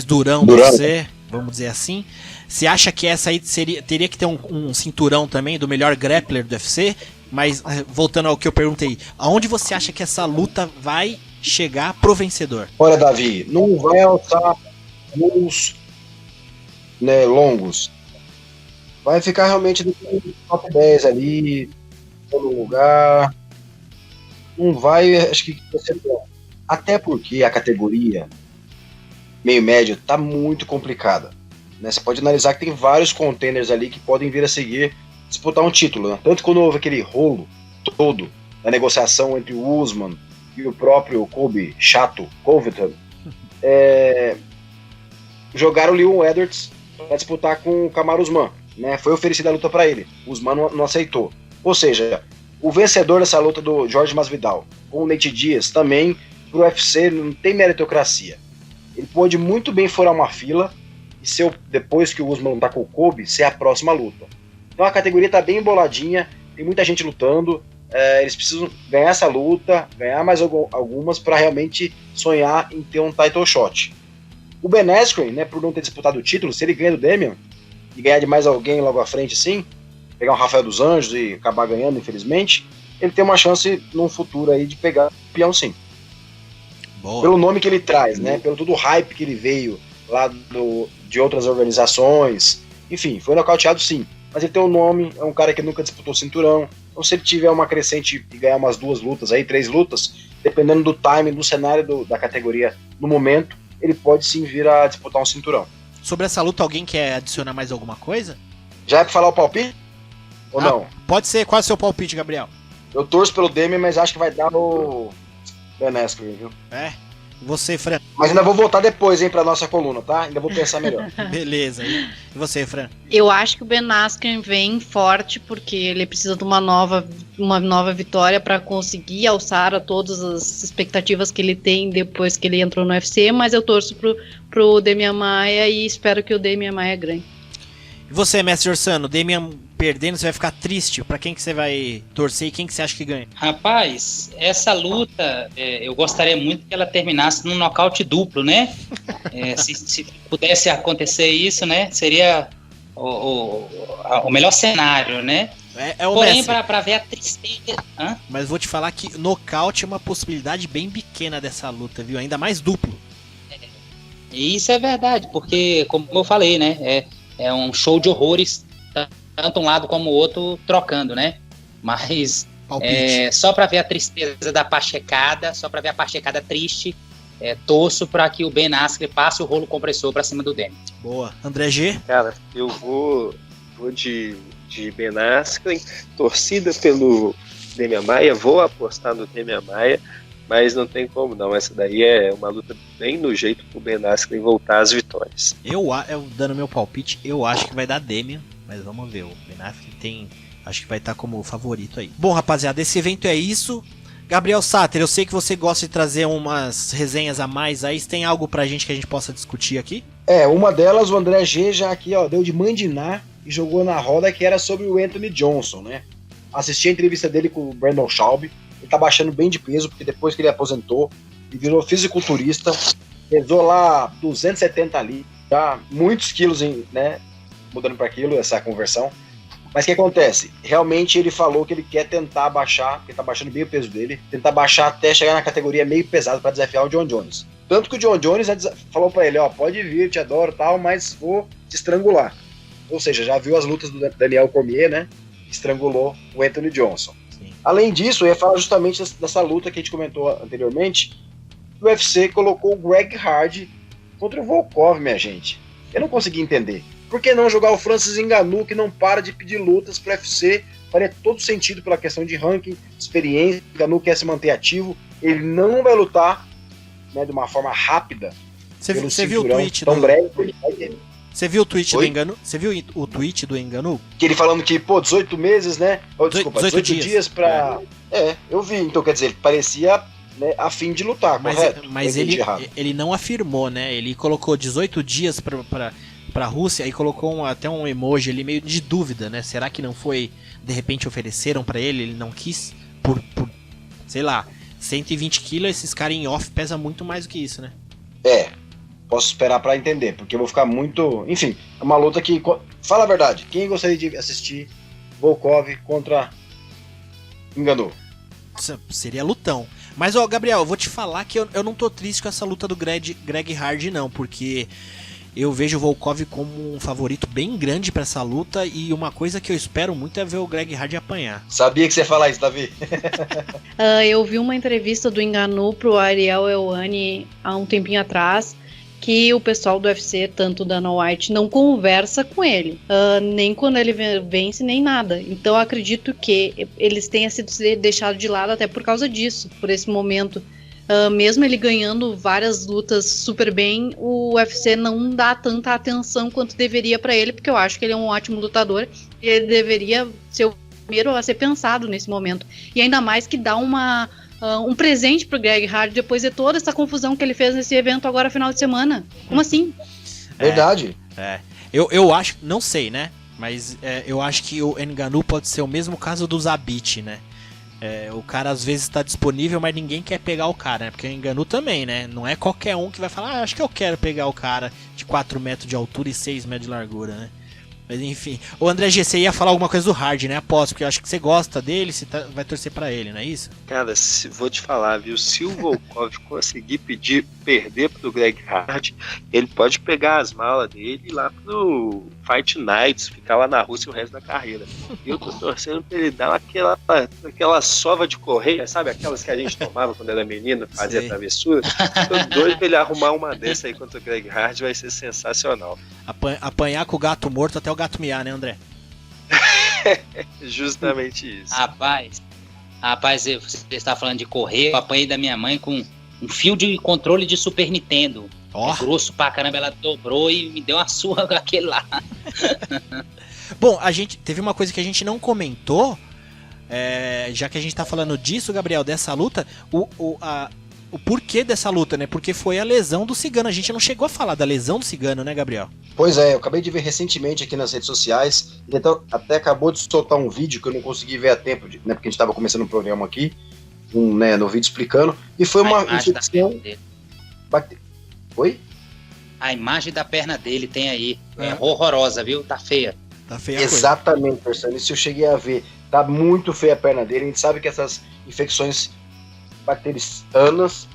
durão do UFC, vamos dizer assim. Você acha que essa aí teria que ter um cinturão também do melhor grappler do UFC? Mas, voltando ao que eu perguntei, aonde você acha que essa luta vai chegar pro vencedor? Olha, Davi, não vai alçar voos, né, longos. Vai ficar realmente no top 10 ali, todo lugar. Não vai, acho que vai ser bom. Até porque a categoria meio médio tá muito complicada, né? Você pode analisar que tem vários contenders ali que podem vir a seguir disputar um título, né? Tanto quando houve aquele rolo todo da negociação entre o Usman e o próprio Colby Covington, jogaram o Leon Edwards para disputar com o Kamaru Usman, né? Foi oferecida a luta para ele, o Usman não aceitou. Ou seja, o vencedor dessa luta do Jorge Masvidal com o Nate Diaz também, pro UFC não tem meritocracia. Ele pode muito bem furar uma fila e ser, depois que o Usman lutar com o Colby, ser a próxima luta. Então a categoria tá bem emboladinha, tem muita gente lutando, eles precisam ganhar essa luta, ganhar mais algumas para realmente sonhar em ter um title shot. O Ben Askren, né, por não ter disputado o título, se ele ganha do Demian e ganhar de mais alguém logo à frente assim, pegar um Rafael dos Anjos e acabar ganhando, infelizmente, ele tem uma chance no futuro aí de pegar o campeão, sim. Boa. Pelo nome que ele traz, né? Pelo todo o hype que ele veio lá de outras organizações. Enfim, foi nocauteado, sim. Mas ele tem um nome, é um cara que nunca disputou cinturão. Então, se ele tiver uma crescente e ganhar umas 2 lutas aí, 3 lutas, dependendo do time, do cenário da categoria no momento, ele pode sim vir a disputar um cinturão. Sobre essa luta, alguém quer adicionar mais alguma coisa? Já é pra falar o palpite? Ou não? Pode ser. Qual é o seu palpite, Gabriel? Eu torço pelo Demian, mas acho que vai dar o Ben Askren, viu? Você, Fran? Mas ainda vou voltar depois, hein, pra nossa coluna, tá? Ainda vou pensar melhor. Beleza. E você, Fran? Eu acho que o Ben Askren vem forte porque ele precisa de uma nova vitória para conseguir alçar a todas as expectativas que ele tem depois que ele entrou no UFC, mas eu torço pro Demian Maia e espero que o Demian Maia ganhe. E você, mestre Orsano, Demian perdendo, você vai ficar triste? Pra quem que você vai torcer e quem que você acha que ganha? Rapaz, essa luta, eu gostaria muito que ela terminasse num nocaute duplo, né? Se pudesse acontecer isso, né? Seria o melhor cenário, né? Porém, para ver a tristeza... Hã? Mas vou te falar que nocaute é uma possibilidade bem pequena dessa luta, viu? Ainda mais duplo. E isso é verdade, porque, como eu falei, né? É um show de horrores, tanto um lado como o outro trocando, né? Mas só para ver a tristeza da pachecada, só para ver a pachecada triste, torço para que o Ben Askren passe o rolo compressor para cima do Demian. Boa. André G? Cara, eu vou de Ben Askren, torcida pelo Demian Maia, vou apostar no Demian Maia, mas não tem como não, essa daí é uma luta bem no jeito pro Ben Askren voltar às vitórias. Eu dando meu palpite, eu acho que vai dar Demian, mas vamos ver, o Ben Askren acho que vai estar como favorito aí. Bom, rapaziada, esse evento é isso. Gabriel Sater, eu sei que você gosta de trazer umas resenhas a mais aí, tem algo pra gente que a gente possa discutir aqui? Uma delas, o André G já aqui, ó, deu de mandinar e jogou na roda, que era sobre o Anthony Johnson, né? Assisti a entrevista dele com o Brandon Schaub. Ele tá baixando bem de peso, porque depois que ele aposentou, ele virou fisiculturista, pesou lá 270 ali, já muitos quilos, né, mudando para quilo, essa conversão. Mas o que acontece? Realmente ele falou que ele quer tentar baixar, porque tá baixando bem o peso dele, tentar baixar até chegar na categoria meio pesado para desafiar o John Jones. Tanto que o John Jones falou para ele, ó, pode vir, te adoro tal, mas vou te estrangular. Ou seja, já viu as lutas do Daniel Cormier, né? Estrangulou o Anthony Johnson. Além disso, eu ia falar justamente dessa luta que a gente comentou anteriormente. O UFC colocou o Greg Hardy contra o Volkov, minha gente. Eu não consegui entender. Por que não jogar o Francis Ngannou, que não para de pedir lutas para o UFC? Faria todo sentido pela questão de ranking, experiência. O Ngannou quer se manter ativo. Ele não vai lutar, né, de uma forma rápida. Você viu o tweet tão breve que ele vai ter. Você viu o tweet do Ngannou? Você viu o tweet do Ngannou? Que ele falando que, 18 meses, né? 18 dias pra... eu vi. Então, quer dizer, ele parecia, né, a fim de lutar, correto? Mas ele não afirmou, né? Ele colocou 18 dias pra Rússia e colocou até um emoji ali meio de dúvida, né? Será que não foi, de repente ofereceram pra ele não quis? Por sei lá, 120 quilos, esses caras em off pesam muito mais do que isso, né? Posso esperar pra entender, porque eu vou ficar muito... Enfim, é uma luta que... Fala a verdade, quem gostaria de assistir Volkov contra Ngannou? Seria lutão. Mas, ó, Gabriel, eu vou te falar que eu não tô triste com essa luta do Greg Hardy, não, porque eu vejo o Volkov como um favorito bem grande pra essa luta, e uma coisa que eu espero muito é ver o Greg Hardy apanhar. Sabia que você ia falar isso, Davi. Eu vi uma entrevista do Ngannou pro Ariel Helwani há um tempinho atrás, que o pessoal do UFC, tanto o Dana White, não conversa com ele, nem quando ele vence, nem nada. Então eu acredito que eles tenham sido deixados de lado até por causa disso, por esse momento. Mesmo ele ganhando várias lutas super bem, o UFC não dá tanta atenção quanto deveria para ele, porque eu acho que ele é um ótimo lutador e ele deveria ser o primeiro a ser pensado nesse momento. E ainda mais que dá um presente pro Greg Hardy depois de toda essa confusão que ele fez nesse evento agora final de semana. Como assim? Verdade. Eu acho, não sei, né? Mas eu acho que o Ngannou pode ser o mesmo caso do Zabit, né? O cara às vezes está disponível, mas ninguém quer pegar o cara, né? Porque o Ngannou também, né? Não é qualquer um que vai falar, acho que eu quero pegar o cara de 4 metros de altura e 6 metros de largura, né? Mas enfim. Ô André G, você ia falar alguma coisa do Hardy, né? Aposto, porque eu acho que você gosta dele, você vai torcer pra ele, não é isso? Cara, vou te falar, viu? Se o Volkov conseguir perder pro Greg Hardy, ele pode pegar as malas dele e ir lá pro Fight Nights, ficar lá na Rússia o resto da carreira. Eu tô torcendo pra ele dar aquela sova de correia, sabe? Aquelas que a gente tomava quando era menino, fazia travessura. Tô doido pra ele arrumar uma dessa aí contra o Greg Hardy, vai ser sensacional. Apanhar com o gato morto até o gato miar, né, André? Justamente isso. Rapaz, você está falando de correr. Eu apanhei da minha mãe com um fio de controle de Super Nintendo. Ó. É grosso pra caramba, ela dobrou e me deu uma surra com aquele lá. Bom, a gente teve uma coisa que a gente não comentou, já que a gente tá falando disso, Gabriel, dessa luta, o porquê dessa luta, né? Porque foi a lesão do Cigano. A gente não chegou a falar da lesão do Cigano, né, Gabriel? Pois é, eu acabei de ver recentemente aqui nas redes sociais, ele até acabou de soltar um vídeo que eu não consegui ver a tempo, né, porque a gente estava começando um programa aqui, no vídeo explicando, e foi uma infecção... Oi? A imagem da perna dele tem aí, é horrorosa, viu? Tá feia. Tá feia a Exatamente, Marcelo, isso eu cheguei a ver, tá muito feia a perna dele, a gente sabe que essas infecções bacterianas,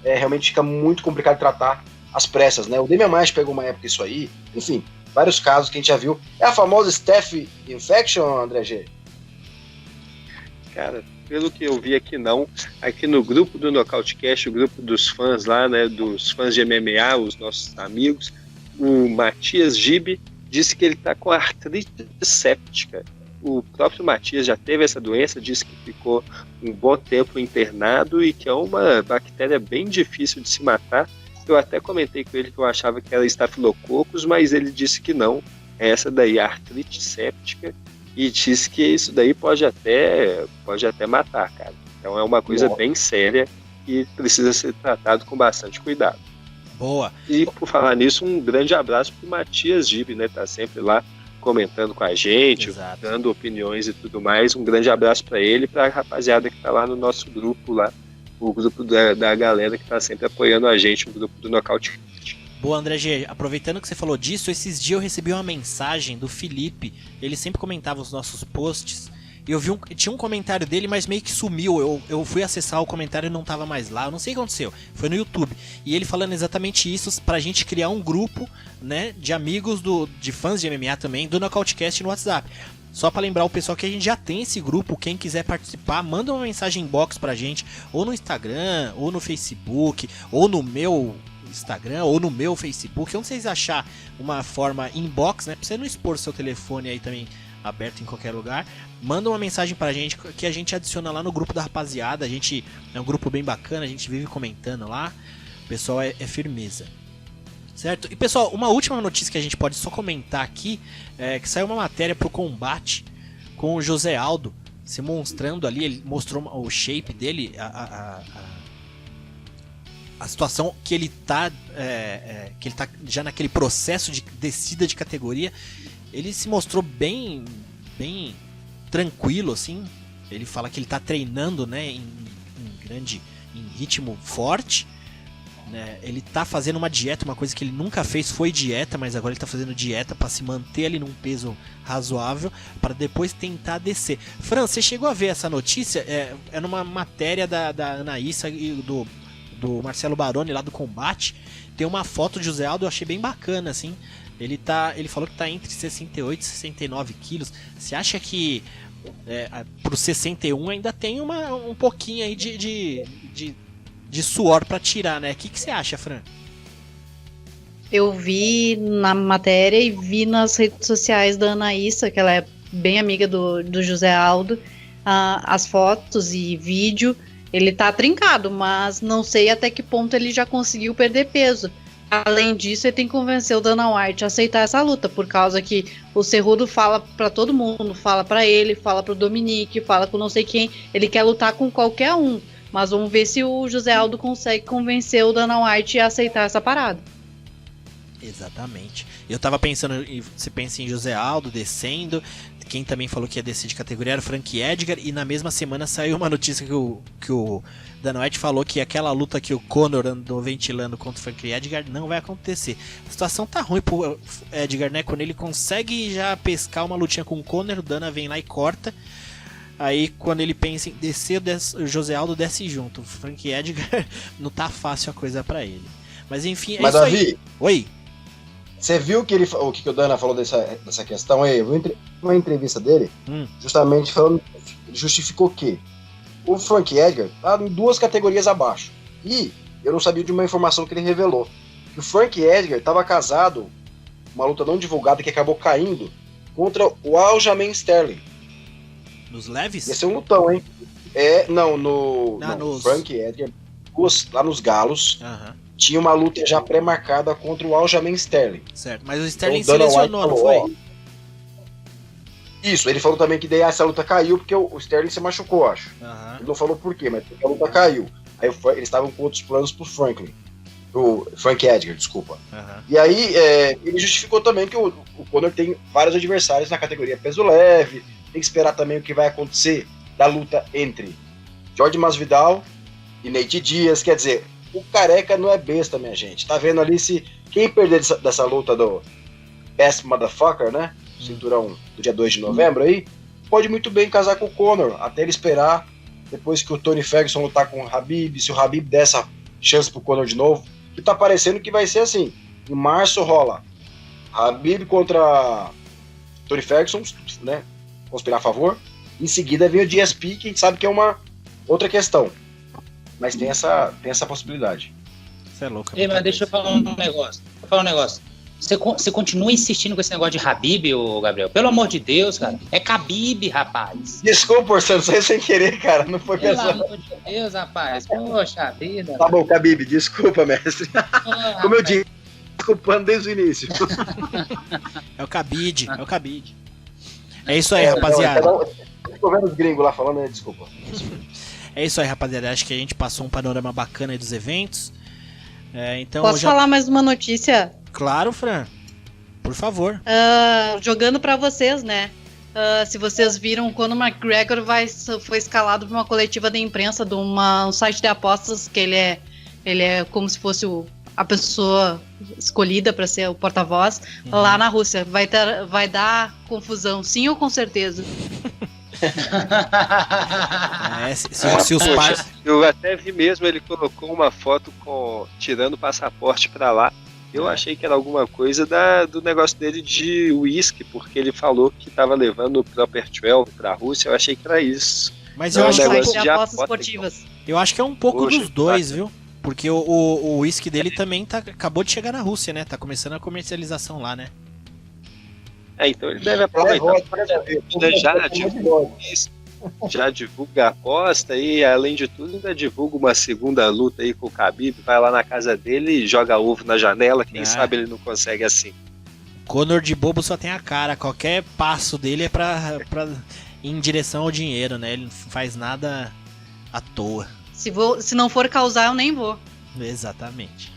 realmente fica muito complicado de tratar as pressas, né? O Damian Maia pegou uma época isso aí, enfim, vários casos que a gente já viu. É a famosa Staph Infection, André G? Cara, pelo que eu vi aqui não, aqui no grupo do Nocautecast, o grupo dos fãs lá, né, dos fãs de MMA, os nossos amigos, o Matias Gibe disse que ele tá com artrite séptica. O próprio Matias já teve essa doença, disse que ficou um bom tempo internado e que é uma bactéria bem difícil de se matar. Eu até comentei com ele que eu achava que era Staphylococcus, mas ele disse que não, é essa daí, artrite séptica, e disse que isso daí pode até matar, cara. Então é uma coisa bem séria e precisa ser tratado com bastante cuidado. Boa. E por falar nisso, um grande abraço pro Matias Gibe, né? Tá sempre lá comentando com a gente, Exato, dando opiniões e tudo mais. Um grande abraço para ele e pra rapaziada que tá lá no nosso grupo lá, o grupo da galera que tá sempre apoiando a gente, o grupo do Nocaute. Boa, André G, aproveitando que você falou disso, esses dias eu recebi uma mensagem do Felipe, ele sempre comentava os nossos posts, e eu vi tinha um comentário dele, mas meio que sumiu, eu fui acessar o comentário e não tava mais lá, eu não sei o que aconteceu, foi no YouTube, e ele falando exatamente isso, pra gente criar um grupo, né, de amigos, de fãs de MMA também, do Nocautecast no WhatsApp. Só pra lembrar o pessoal que a gente já tem esse grupo, quem quiser participar, manda uma mensagem inbox pra gente, ou no Instagram, ou no Facebook, ou no meu Instagram, ou no meu Facebook, onde vocês achar uma forma inbox, né, pra você não expor seu telefone aí também aberto em qualquer lugar, manda uma mensagem pra gente que a gente adiciona lá no grupo da rapaziada, a gente é um grupo bem bacana, a gente vive comentando lá, o pessoal é firmeza. Certo? E pessoal, uma última notícia que a gente pode só comentar aqui é que saiu uma matéria pro Combate com o José Aldo se mostrando ali, ele mostrou o shape dele, a situação que ele tá já naquele processo de descida de categoria. Ele se mostrou bem tranquilo, assim. Ele fala que ele tá treinando, né, em ritmo forte. Né? Ele tá fazendo uma dieta, uma coisa que ele nunca fez foi dieta, mas agora ele tá fazendo dieta para se manter ali num peso razoável, para depois tentar descer. Fran, você chegou a ver essa notícia? É numa matéria da Anaísa e do Marcelo Baroni lá do Combate. Tem uma foto de José Aldo, eu achei bem bacana, assim. Ele falou que tá entre 68 e 69 quilos. Você acha que pro 61 ainda tem um pouquinho aí de suor pra tirar, né? O que você acha, Fran? Eu vi na matéria e vi nas redes sociais da Anaísa, que ela é bem amiga do José Aldo, as fotos e vídeo. Ele tá trincado, mas não sei até que ponto ele já conseguiu perder peso. Além disso, ele tem que convencer o Dana White a aceitar essa luta, por causa que o Cerrudo fala pra todo mundo, fala pra ele, fala pro Dominique, fala com não sei quem, ele quer lutar com qualquer um. Mas vamos ver se o José Aldo consegue convencer o Dana White a aceitar essa parada. Exatamente. Eu tava pensando, você pensa em José Aldo descendo, quem também falou que ia descer de categoria era o Frank Edgar, e na mesma semana saiu uma notícia que o Dana White falou que aquela luta que o Conor andou ventilando contra o Frank Edgar não vai acontecer. A situação tá ruim pro Edgar, né? Quando ele consegue já pescar uma lutinha com o Conor, o Dana vem lá e corta. Aí quando ele pensa em descer, o José Aldo desce junto. O Frank Edgar não tá fácil a coisa pra ele. Mas enfim, Mas, isso Davi, aí. Oi. Você viu o que o Dana falou dessa questão aí? Eu vi uma entrevista dele, justamente falando, ele justificou que o Frank Edgar tá em 2 categorias abaixo. E eu não sabia de uma informação que ele revelou. Que o Frank Edgar estava casado, uma luta não divulgada que acabou caindo, contra o Aljamain Sterling. Nos leves? Ia ser um lutão, hein? No Frank Edgar. duas lá nos Galos. Tinha uma luta já pré-marcada contra o Aljamain Sterling. Certo, mas o Sterling Então, se Dana White lesionou, não falou, foi? Isso, ele falou também que daí essa luta caiu porque o Sterling se machucou, acho. Ele não falou por quê, mas porque a luta caiu. Aí eles estavam com outros planos pro Frank Edgar, desculpa. E aí ele justificou também que o Conor tem vários adversários na categoria peso leve, tem que esperar também o que vai acontecer da luta entre Jorge Masvidal e Nate Diaz, quer dizer, o careca não é besta, minha gente. Tá vendo ali se quem perder dessa luta do Best Motherfucker, né? Cinturão do dia 2 de novembro aí, pode muito bem casar com o Conor, até ele esperar depois que o Tony Ferguson lutar com o Khabib, se o Khabib der essa chance pro Conor de novo, que tá parecendo que vai ser assim. Em março rola Khabib contra Tony Ferguson, né? Conspirar a favor. Em seguida vem o GSP, que a gente sabe que é uma outra questão. Mas tem essa possibilidade. Você é louco. Ei, mas deixa eu falar um negócio. Você continua insistindo com esse negócio de Khabib, ô Gabriel? Pelo amor de Deus, cara. É Khabib, rapaz. Desculpa, Orçano, saiu sem querer, cara. Não foi Pelo pensando. amor de Deus, rapaz. Poxa vida. Tá bom, Khabib, desculpa, mestre. Ah, Como eu disse, desculpando desde o início. É o Khabib. É isso aí, rapaziada. Tô vendo os gringos lá falando, né? Desculpa. É isso aí, rapaziada. Acho que a gente passou um panorama bacana aí dos eventos. Então, Posso falar mais uma notícia? Claro, Fran. Por favor. Jogando pra vocês, né? Se vocês viram, quando o McGregor foi escalado para uma coletiva de imprensa de um site de apostas, que ele é como se fosse a pessoa escolhida para ser o porta-voz, lá na Rússia. Vai dar confusão, sim ou com certeza? Se os pais... Eu até vi mesmo, ele colocou uma foto tirando o passaporte pra lá. Eu achei que era alguma coisa do negócio dele de uísque, porque ele falou que estava levando o Proper 12 pra Rússia. Eu achei que era isso. Mas eu acho que de apostas esportivas. Eu acho que é um pouco dos dois, viu? Porque o uísque dele também acabou de chegar na Rússia, né? Tá começando a comercialização lá, né? Então ele deve aproveitar. Já divulga a aposta e, além de tudo, ainda divulga uma segunda luta aí com o Khabib. Vai lá na casa dele e joga ovo na janela. Quem sabe ele não consegue assim. Conor de bobo só tem a cara. Qualquer passo dele é pra ir em direção ao dinheiro, né? Ele não faz nada à toa. Se não for causar, eu nem vou. Exatamente.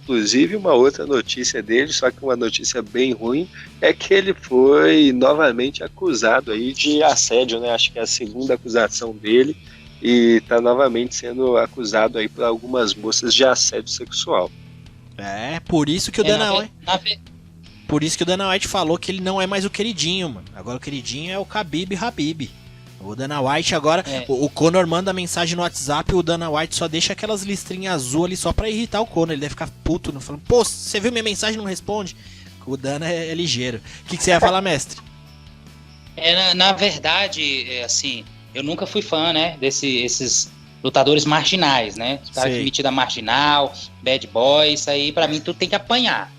Inclusive, uma outra notícia dele, só que uma notícia bem ruim, é que ele foi novamente acusado aí de assédio, né? Acho que é a segunda acusação dele, e tá novamente sendo acusado aí por algumas moças de assédio sexual. Por isso que o Dana White... Por isso que o Dana White falou que ele não é mais o queridinho, mano. Agora o queridinho é o Khabib Habib. O Dana White agora, o Conor manda mensagem no WhatsApp e o Dana White só deixa aquelas listrinhas azul ali só pra irritar o Conor. Ele deve ficar puto, falando, pô, você viu minha mensagem e não responde? O Dana é ligeiro. O que você ia falar, mestre? Na verdade, assim, eu nunca fui fã, né, esses lutadores marginais, né? Os caras que metida marginal, bad boy, isso aí pra mim tudo tem que apanhar.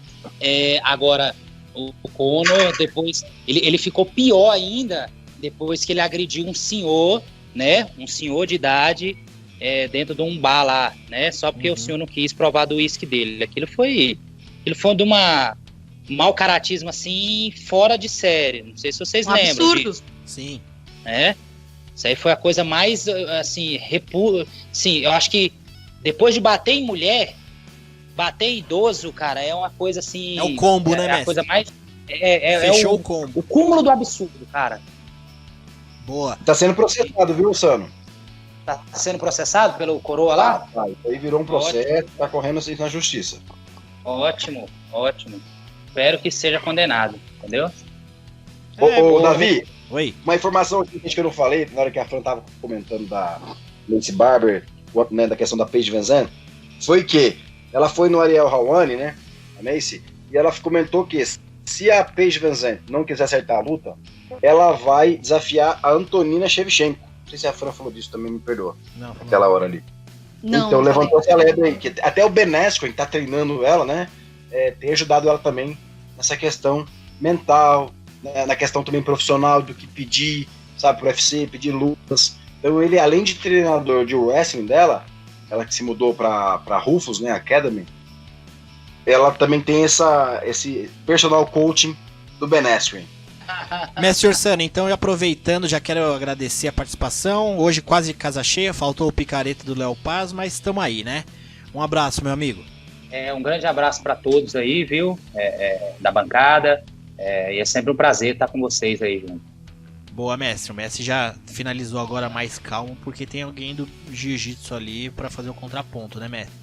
Agora, o Conor depois, ele ficou pior ainda depois que ele agrediu um senhor, né? Um senhor de idade dentro de um bar lá, né? Só porque o senhor não quis provar do uísque dele. Aquilo foi de uma mau caratismo assim, fora de série. Não sei se vocês lembram. Absurdo. Sim. Isso aí foi a coisa mais, assim, Sim, eu acho que depois de bater em mulher, bater em idoso, cara, é uma coisa assim... É o combo, né, mestre? É a coisa mais... Fechou o combo. O cúmulo do absurdo, cara. Boa. Tá sendo processado, viu, Sano? Tá sendo processado pelo Coroa lá? Tá. Isso aí virou um processo, tá correndo assim na justiça. Ótimo. Espero que seja condenado, entendeu? Ô, Davi, oi. Uma informação aqui que eu não falei, na hora que a Fran tava comentando da Lacey Barber, né, da questão da Paige VanZant, foi que ela foi no Ariel Helwani, né, a Macy, e ela comentou que se a Paige VanZant não quiser acertar a luta, ela vai desafiar a Antonina Shevchenko. Não sei se a Fran falou disso também, me perdoa. Não. Naquela hora ali. Não, então levantou essa lebre aí, que até o Ben Askren, que tá treinando ela, né, tem ajudado ela também nessa questão mental, né, na questão também profissional do que pedir, sabe, pro UFC, pedir lutas. Então ele, além de treinador de wrestling dela, ela que se mudou para Rufus, né, Academy, ela também tem esse personal coaching do Ben Askren. Mestre Orsano, então, aproveitando, já quero agradecer a participação. Hoje quase casa cheia, faltou o picareta do Léo Paz, mas estamos aí, né? Um abraço, meu amigo. Um grande abraço para todos aí, viu? Da bancada. E é sempre um prazer estar com vocês aí junto. Boa, mestre. O mestre já finalizou agora mais calmo, porque tem alguém do jiu-jitsu ali para fazer o contraponto, né, mestre?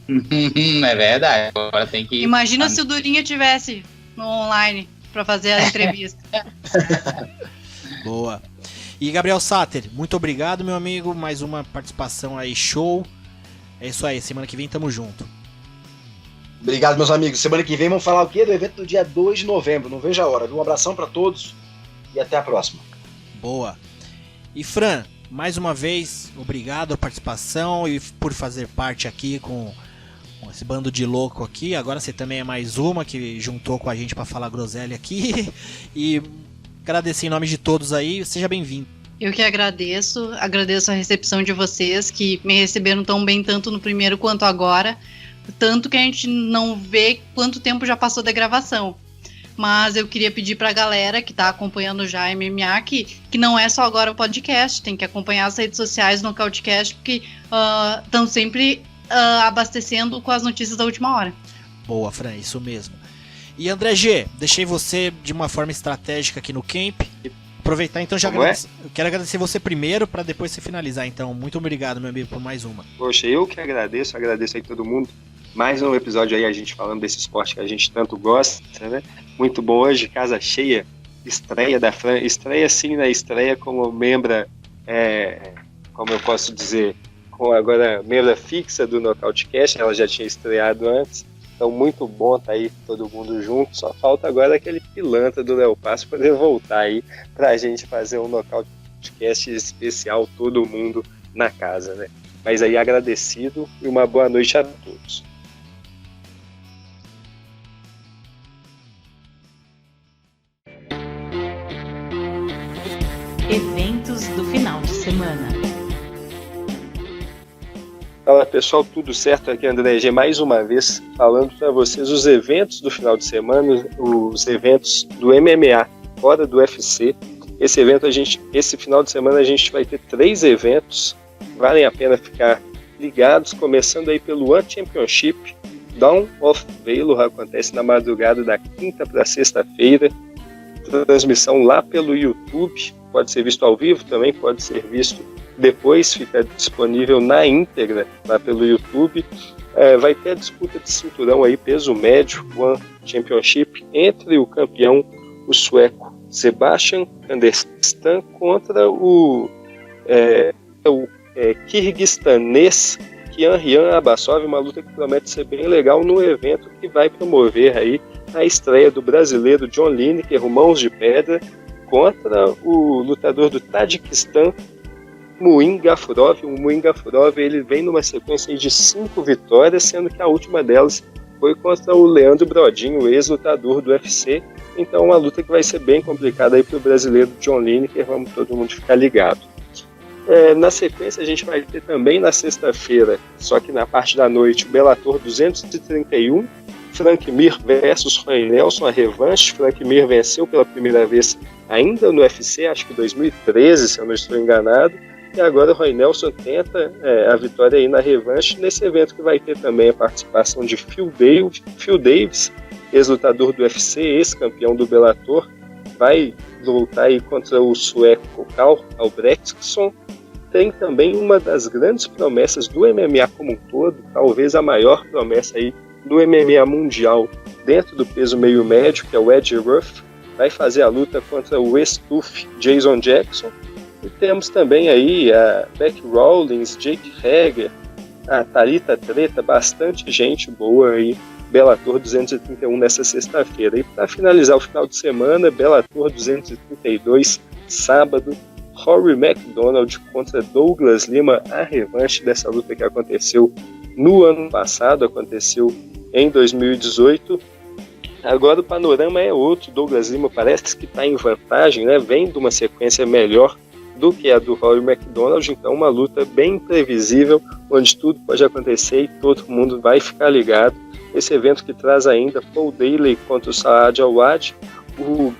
É verdade. Agora tem que... Imagina se o Durinha tivesse no online para fazer a entrevista. Boa. E Gabriel Sater, muito obrigado, meu amigo. Mais uma participação aí, show. É isso aí, semana que vem tamo junto. Obrigado, meus amigos. Semana que vem vamos falar o quê? Do evento do dia 2 de novembro. Não vejo a hora. Um abração para todos e até a próxima. Boa. E Fran, mais uma vez, obrigado a participação e por fazer parte aqui com esse bando de louco aqui. Agora você também é mais uma que juntou com a gente para falar groselha aqui. E agradecer em nome de todos aí. Seja bem-vindo. Eu que agradeço a recepção de vocês, que me receberam tão bem tanto no primeiro quanto agora. Tanto que a gente não vê quanto tempo já passou da gravação. Mas eu queria pedir pra galera que tá acompanhando já a MMA que não é só agora o podcast, tem que acompanhar as redes sociais no Couchcast, porque estão sempre abastecendo com as notícias da última hora. Boa, Fran, isso mesmo. E André G, deixei você de uma forma estratégica aqui no camp. Aproveitar então, eu quero agradecer você primeiro para depois você finalizar. Então, muito obrigado, meu amigo, por mais uma. Poxa, eu que agradeço aí todo mundo. Mais um episódio aí, a gente falando desse esporte que a gente tanto gosta, né? Muito bom hoje, casa cheia, estreia da Fran, estreia sim, né? Estreia como membra, como eu posso dizer, com agora membra fixa do Nocautecast, ela já tinha estreado antes, então muito bom tá aí todo mundo junto, só falta agora aquele pilantra do Léo Paz poder voltar aí pra gente fazer um Nocautecast especial, todo mundo na casa, né? Mas aí agradecido e uma boa noite a todos. Eventos do final de semana. Fala pessoal, tudo certo? Aqui é André G, mais uma vez falando para vocês os eventos do final de semana, os eventos do MMA fora do UFC. Esse final de semana a gente vai ter 3 eventos, valem a pena ficar ligados, começando aí pelo One Championship. Dawn of Valor acontece na madrugada da quinta para sexta-feira, transmissão lá pelo YouTube, pode ser visto ao vivo também, pode ser visto depois, fica disponível na íntegra lá pelo YouTube. Vai ter a disputa de cinturão aí, peso médio, One Championship, entre o campeão, o sueco Sebastian Kanderstan, contra o kirguistanês Kian Abbasov, uma luta que promete ser bem legal no evento que vai promover aí a estreia do brasileiro John Lineker, o Mãos de Pedra, contra o lutador do Tajiquistão, Muin Gafurov. O Muin Gafurov, ele vem numa sequência de 5 vitórias, sendo que a última delas foi contra o Leandro Brodinho, ex-lutador do UFC. Então uma luta que vai ser bem complicada aí para o brasileiro John Lineker, vamos todo mundo ficar ligado. Na sequência a gente vai ter também na sexta-feira, só que na parte da noite, o Bellator 231, Frank Mir versus Roy Nelson, a revanche. Frank Mir venceu pela primeira vez ainda no UFC, acho que 2013, se eu não estou enganado, e agora o Roy Nelson tenta a vitória aí na revanche, nesse evento que vai ter também a participação de Phil Davis, ex-lutador do UFC, ex-campeão do Bellator, vai lutar aí contra o sueco Carl Albrechtsson. Tem também uma das grandes promessas do MMA como um todo, talvez a maior promessa aí do MMA mundial dentro do peso meio médio, que é o Ed Ruff, vai fazer a luta contra o ex-TUF Jason Jackson. E temos também aí a Beck Rawlings, Jake Hager, a Thalita Treta, bastante gente boa aí, Bellator 231 nessa sexta-feira. E para finalizar o final de semana, Bellator 232, sábado, Rory McDonald contra Douglas Lima, a revanche dessa luta que aconteceu no ano passado, aconteceu em 2018. Agora o panorama é outro, Douglas Lima parece que está em vantagem, né? Vem de uma sequência melhor do que a do Rory McDonald. Então uma luta bem imprevisível, onde tudo pode acontecer e todo mundo vai ficar ligado. Esse evento que traz ainda Paul Daley contra o Saad Awad, o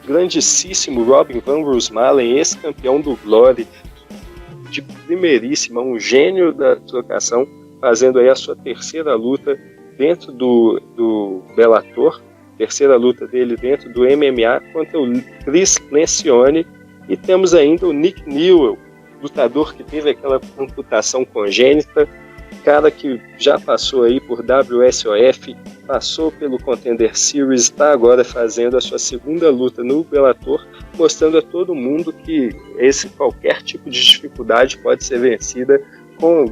grandíssimo Robin Van Roosmalen, ex-campeão do Glory, de primeiríssima, um gênio da trocação, fazendo aí a sua terceira luta dentro do Bellator, terceira luta dele dentro do MMA contra o Chris Lencioni. E temos ainda o Nick Newell, lutador que teve aquela amputação congênita, cara que já passou aí por WSOF, passou pelo Contender Series, está agora fazendo a sua segunda luta no Bellator, mostrando a todo mundo que qualquer tipo de dificuldade pode ser vencida com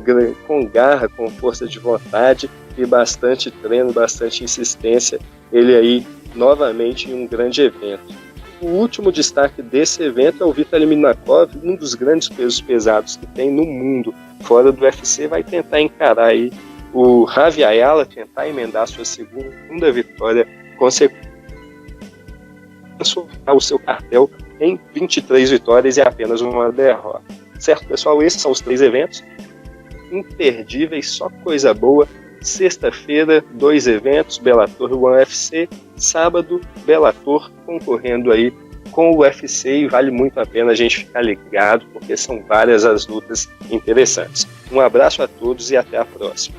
garra, com força de vontade e bastante treino, bastante insistência. Ele aí novamente em um grande evento. O último destaque desse evento é o Vitaly Minakov, um dos grandes pesos pesados que tem no mundo, fora do UFC, vai tentar encarar aí o Javi Ayala, tentar emendar sua segunda vitória consecutiva, o seu cartel em 23 vitórias e apenas uma derrota. Certo, pessoal? Esses são os 3 eventos imperdíveis, só coisa boa. Sexta-feira, 2 eventos, Bellator e UFC. Sábado, Bellator concorrendo aí com o UFC, e vale muito a pena a gente ficar ligado, porque são várias as lutas interessantes. Um abraço a todos e até a próxima.